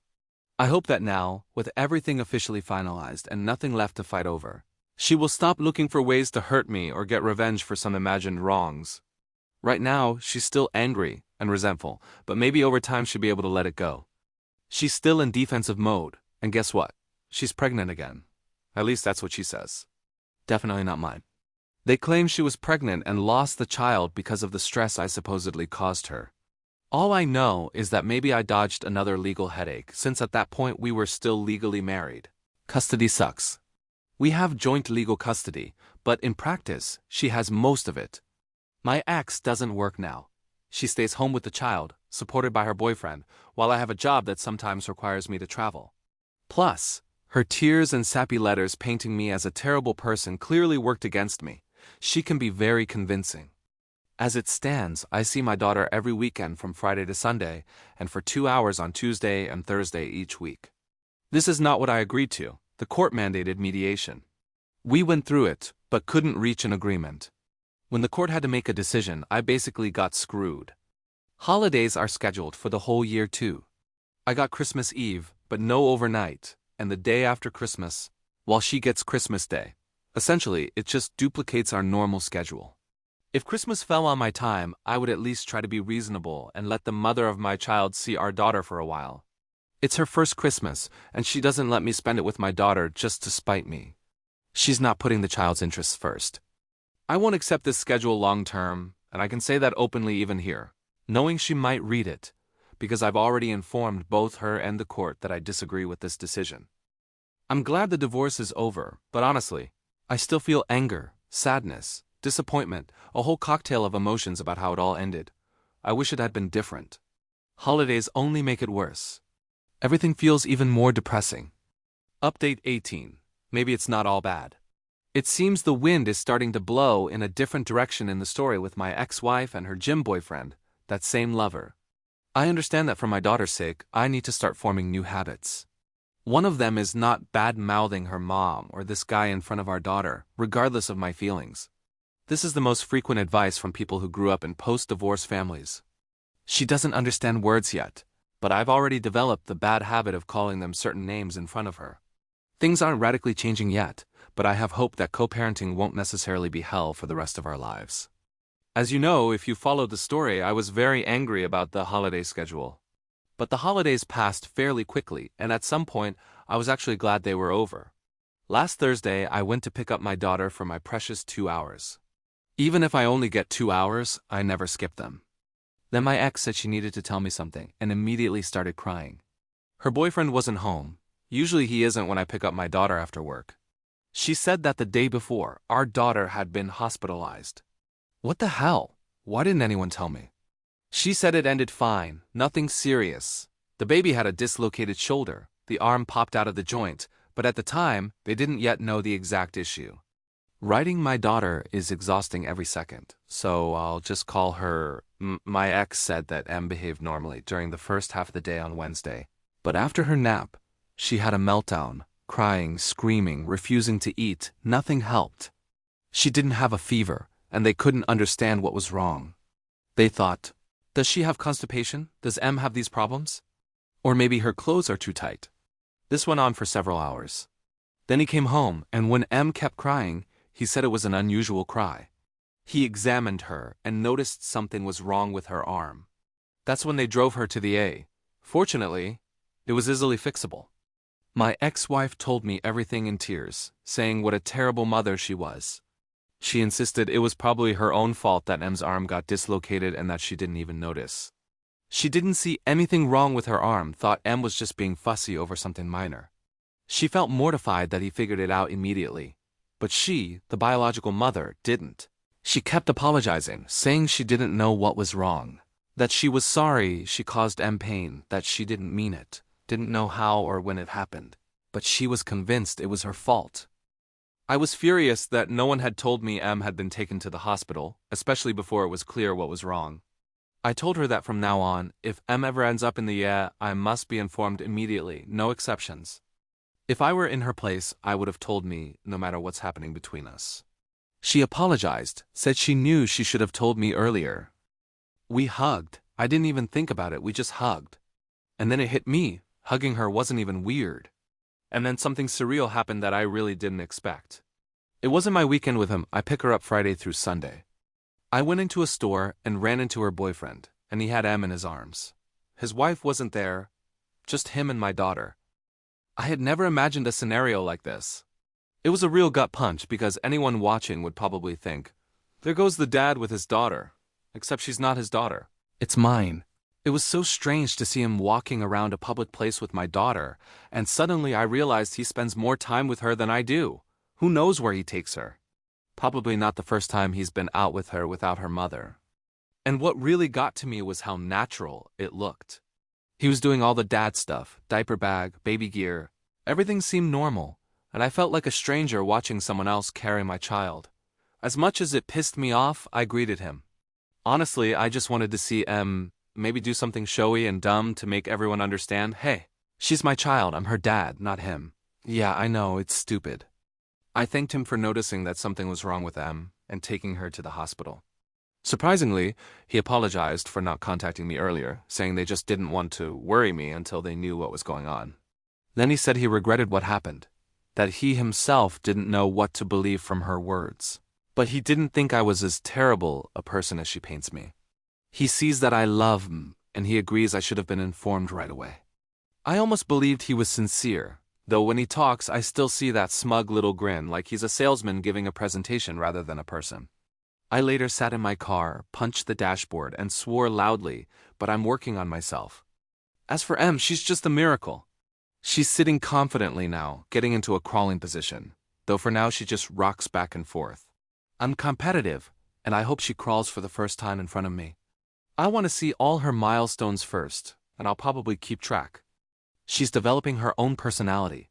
Speaker 1: I hope that now, with everything officially finalized and nothing left to fight over, she will stop looking for ways to hurt me or get revenge for some imagined wrongs. Right now, she's still angry and resentful, but maybe over time she'll be able to let it go. She's still in defensive mode, and guess what? She's pregnant again. At least that's what she says. Definitely not mine. They claim she was pregnant and lost the child because of the stress I supposedly caused her. All I know is that maybe I dodged another legal headache, since at that point we were still legally married. Custody sucks. We have joint legal custody, but in practice, she has most of it. My ex doesn't work now. She stays home with the child, supported by her boyfriend, while I have a job that sometimes requires me to travel. Plus, her tears and sappy letters painting me as a terrible person clearly worked against me. She can be very convincing. As it stands, I see my daughter every weekend from Friday to Sunday, and for 2 hours on Tuesday and Thursday each week. This is not what I agreed to. The court mandated mediation. We went through it, but couldn't reach an agreement. When the court had to make a decision, I basically got screwed. Holidays are scheduled for the whole year too. I got Christmas Eve, but no overnight, and the day after Christmas, while she gets Christmas Day. Essentially, it just duplicates our normal schedule. If Christmas fell on my time, I would at least try to be reasonable and let the mother of my child see our daughter for a while. It's her first Christmas, and she doesn't let me spend it with my daughter just to spite me. She's not putting the child's interests first. I won't accept this schedule long term, and I can say that openly even here, knowing she might read it, because I've already informed both her and the court that I disagree with this decision. I'm glad the divorce is over, but honestly, I still feel anger, sadness, disappointment, a whole cocktail of emotions about how it all ended. I wish it had been different. Holidays only make it worse. Everything feels even more depressing. Update 18. Maybe it's not all bad. It seems the wind is starting to blow in a different direction in the story with my ex-wife and her gym boyfriend, that same lover. I understand that for my daughter's sake, I need to start forming new habits. One of them is not bad-mouthing her mom or this guy in front of our daughter, regardless of my feelings. This is the most frequent advice from people who grew up in post-divorce families. She doesn't understand words yet, but I've already developed the bad habit of calling them certain names in front of her. Things aren't radically changing yet, but I have hope that co-parenting won't necessarily be hell for the rest of our lives. As you know, if you followed the story, I was very angry about the holiday schedule. But the holidays passed fairly quickly, and at some point, I was actually glad they were over. Last Thursday, I went to pick up my daughter for my precious 2 hours. Even if I only get 2 hours, I never skip them. Then my ex said she needed to tell me something, and immediately started crying. Her boyfriend wasn't home. Usually he isn't when I pick up my daughter after work. She said that the day before, our daughter had been hospitalized. What the hell? Why didn't anyone tell me? She said it ended fine, nothing serious. The baby had a dislocated shoulder, the arm popped out of the joint, but at the time, they didn't yet know the exact issue. Writing my daughter is exhausting every second, so I'll just call her. My ex said that Em behaved normally during the first half of the day on Wednesday, but after her nap, she had a meltdown, crying, screaming, refusing to eat. Nothing helped. She didn't have a fever, and they couldn't understand what was wrong. They thought, does she have constipation? Does Em have these problems? Or maybe her clothes are too tight. This went on for several hours. Then he came home, and when Em kept crying, he said it was an unusual cry. He examined her and noticed something was wrong with her arm. That's when they drove her to the A. Fortunately, it was easily fixable. My ex-wife told me everything in tears, saying what a terrible mother she was. She insisted it was probably her own fault that Em's arm got dislocated and that she didn't even notice. She didn't see anything wrong with her arm, thought Em was just being fussy over something minor. She felt mortified that he figured it out immediately. But she, the biological mother, didn't. She kept apologizing, saying she didn't know what was wrong. That she was sorry she caused Em pain, that she didn't mean it, didn't know how or when it happened. But she was convinced it was her fault. I was furious that no one had told me Em had been taken to the hospital, especially before it was clear what was wrong. I told her that from now on, if Em ever ends up in the ER, I must be informed immediately, no exceptions. If I were in her place, I would have told me, no matter what's happening between us. She apologized, said she knew she should have told me earlier. We hugged. I didn't even think about it, we just hugged. And then it hit me, hugging her wasn't even weird. And then something surreal happened that I really didn't expect. It wasn't my weekend with him, I pick her up Friday through Sunday. I went into a store and ran into her boyfriend, and he had Em in his arms. His wife wasn't there, just him and my daughter. I had never imagined a scenario like this. It was a real gut punch because anyone watching would probably think, there goes the dad with his daughter, except she's not his daughter. It's mine. It was so strange to see him walking around a public place with my daughter, and suddenly I realized he spends more time with her than I do. Who knows where he takes her? Probably not the first time he's been out with her without her mother. And what really got to me was how natural it looked. He was doing all the dad stuff, diaper bag, baby gear. Everything seemed normal, and I felt like a stranger watching someone else carry my child. As much as it pissed me off, I greeted him. Honestly, I just wanted to see Em maybe do something showy and dumb to make everyone understand, hey, she's my child, I'm her dad, not him. Yeah, I know, it's stupid. I thanked him for noticing that something was wrong with Em and taking her to the hospital. Surprisingly, he apologized for not contacting me earlier, saying they just didn't want to worry me until they knew what was going on. Then he said he regretted what happened, that he himself didn't know what to believe from her words. But he didn't think I was as terrible a person as she paints me. He sees that I love him, and he agrees I should have been informed right away. I almost believed he was sincere, though when he talks I still see that smug little grin like he's a salesman giving a presentation rather than a person. I later sat in my car, punched the dashboard, and swore loudly, but I'm working on myself. As for Em, she's just a miracle. She's sitting confidently now, getting into a crawling position, though for now she just rocks back and forth. I'm competitive, and I hope she crawls for the first time in front of me. I want to see all her milestones first, and I'll probably keep track. She's developing her own personality.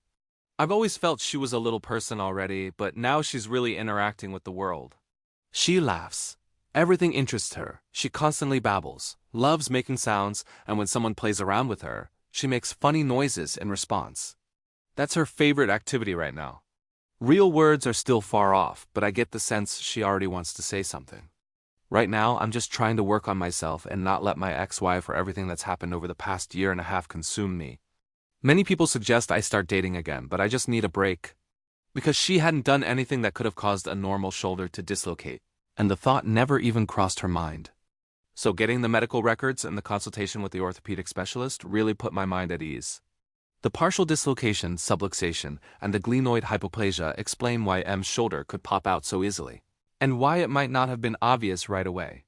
Speaker 1: I've always felt she was a little person already, but now she's really interacting with the world. She laughs. Everything interests her. She constantly babbles, loves making sounds, and when someone plays around with her, she makes funny noises in response. That's her favorite activity right now. Real words are still far off, but I get the sense she already wants to say something. Right now, I'm just trying to work on myself and not let my ex-wife or everything that's happened over the past year and a half consume me. Many people suggest I start dating again, but I just need a break. Because she hadn't done anything that could have caused a normal shoulder to dislocate, and the thought never even crossed her mind. So getting the medical records and the consultation with the orthopedic specialist really put my mind at ease. The partial dislocation, subluxation, and the glenoid hypoplasia explain why M's shoulder could pop out so easily, and why it might not have been obvious right away.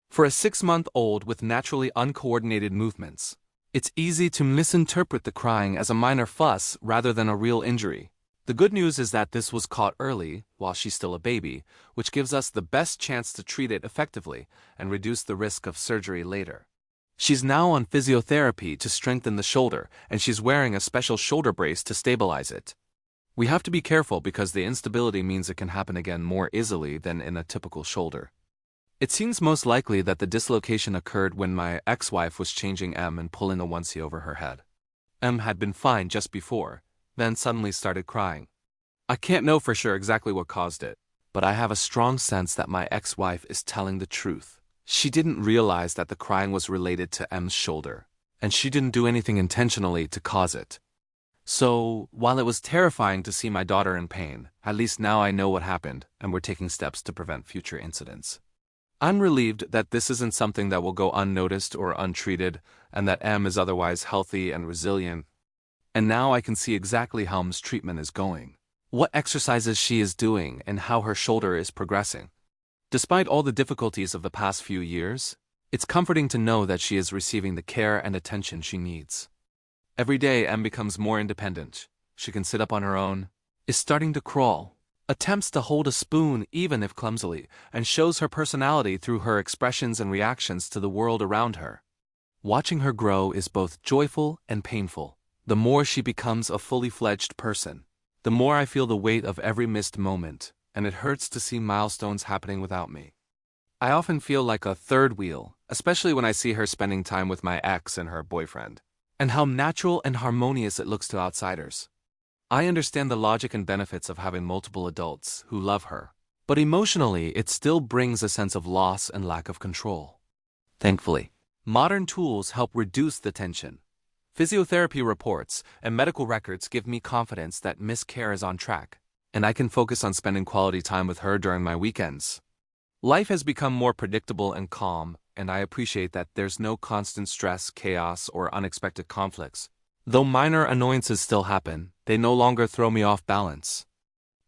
Speaker 1: For a 6-month-old with naturally uncoordinated movements, it's easy to misinterpret the crying as a minor fuss rather than a real injury. The good news is that this was caught early, while she's still a baby, which gives us the best chance to treat it effectively and reduce the risk of surgery later. She's now on physiotherapy to strengthen the shoulder, and she's wearing a special shoulder brace to stabilize it. We have to be careful because the instability means it can happen again more easily than in a typical shoulder. It seems most likely that the dislocation occurred when my ex-wife was changing M and pulling a onesie over her head. M had been fine just before, then suddenly started crying. I can't know for sure exactly what caused it, but I have a strong sense that my ex-wife is telling the truth. She didn't realize that the crying was related to M's shoulder, and she didn't do anything intentionally to cause it. So, while it was terrifying to see my daughter in pain, at least now I know what happened, and we're taking steps to prevent future incidents. I'm relieved that this isn't something that will go unnoticed or untreated, and that M is otherwise healthy and resilient. And now I can see exactly how M's treatment is going, what exercises she is doing, and how her shoulder is progressing. Despite all the difficulties of the past few years, it's comforting to know that she is receiving the care and attention she needs. Every day, M becomes more independent. She can sit up on her own, is starting to crawl, attempts to hold a spoon even if clumsily, and shows her personality through her expressions and reactions to the world around her. Watching her grow is both joyful and painful. The more she becomes a fully fledged person, the more I feel the weight of every missed moment, and it hurts to see milestones happening without me. I often feel like a third wheel, especially when I see her spending time with my ex and her boyfriend, and how natural and harmonious it looks to outsiders. I understand the logic and benefits of having multiple adults who love her, but emotionally it still brings a sense of loss and lack of control. Thankfully, modern tools help reduce the tension. Physiotherapy reports and medical records give me confidence that Miss Care is on track, and I can focus on spending quality time with her during my weekends. Life has become more predictable and calm, and I appreciate that there's no constant stress, chaos, or unexpected conflicts. Though minor annoyances still happen, they no longer throw me off balance.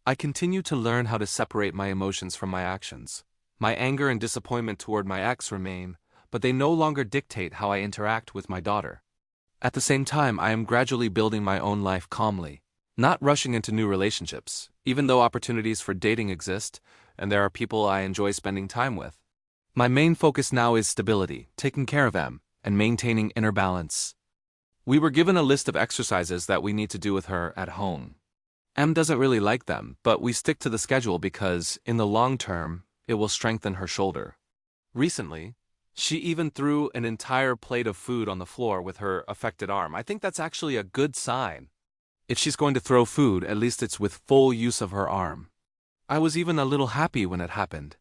Speaker 1: I continue to learn how to separate my emotions from my actions. My anger and disappointment toward my ex remain, but they no longer dictate how I interact with my daughter. At the same time, I am gradually building my own life calmly, not rushing into new relationships, even though opportunities for dating exist, and there are people I enjoy spending time with. My main focus now is stability, taking care of them, and maintaining inner balance. We were given a list of exercises that we need to do with her at home. M doesn't really like them, but we stick to the schedule because, in the long term, it will strengthen her shoulder. Recently, she even threw an entire plate of food on the floor with her affected arm. I think that's actually a good sign. If she's going to throw food, at least it's with full use of her arm. I was even a little happy when it happened.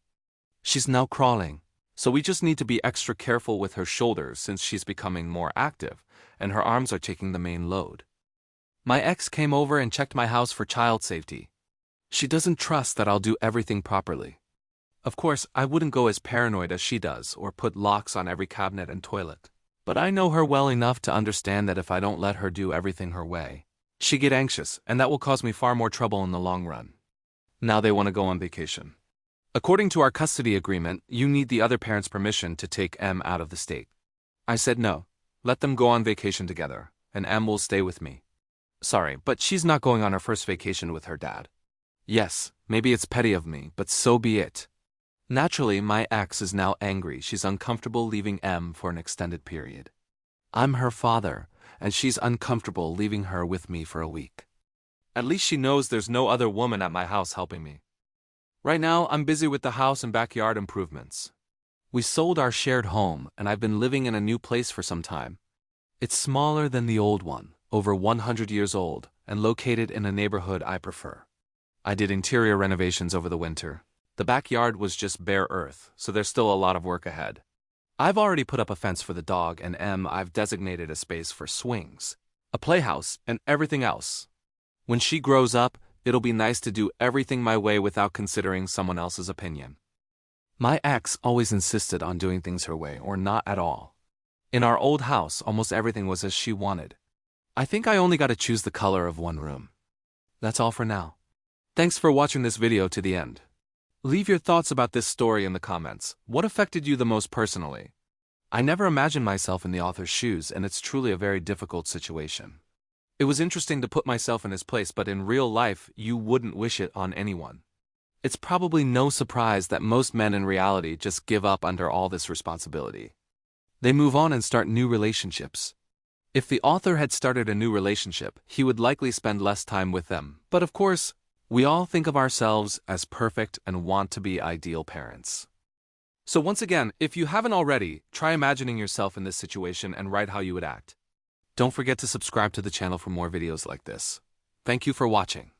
Speaker 1: She's now crawling, so we just need to be extra careful with her shoulders since she's becoming more active, and her arms are taking the main load. My ex came over and checked my house for child safety. She doesn't trust that I'll do everything properly. Of course, I wouldn't go as paranoid as she does or put locks on every cabinet and toilet. But I know her well enough to understand that if I don't let her do everything her way, she'd get anxious, and that will cause me far more trouble in the long run. Now they want to go on vacation. According to our custody agreement, you need the other parent's permission to take M out of the state. I said no. Let them go on vacation together, and M will stay with me. Sorry, but she's not going on her first vacation with her dad. Yes, maybe it's petty of me, but so be it. Naturally, my ex is now angry. She's uncomfortable leaving M for an extended period. I'm her father, and she's uncomfortable leaving her with me for a week. At least she knows there's no other woman at my house helping me. Right now, I'm busy with the house and backyard improvements. We sold our shared home, and I've been living in a new place for some time. It's smaller than the old one, over 100 years old, and located in a neighborhood I prefer. I did interior renovations over the winter. The backyard was just bare earth, so there's still a lot of work ahead. I've already put up a fence for the dog, and I've designated a space for swings, a playhouse, and everything else. When she grows up, it'll be nice to do everything my way without considering someone else's opinion. My ex always insisted on doing things her way or not at all. In our old house, almost everything was as she wanted. I think I only got to choose the color of one room. That's all for now. Thanks for watching this video to the end. Leave your thoughts about this story in the comments. What affected you the most personally? I never imagined myself in the author's shoes, and it's truly a very difficult situation. It was interesting to put myself in his place, but in real life, you wouldn't wish it on anyone. It's probably no surprise that most men in reality just give up under all this responsibility. They move on and start new relationships. If the author had started a new relationship, he would likely spend less time with them. But of course, we all think of ourselves as perfect and want to be ideal parents. So once again, if you haven't already, try imagining yourself in this situation and write how you would act. Don't forget to subscribe to the channel for more videos like this. Thank you for watching.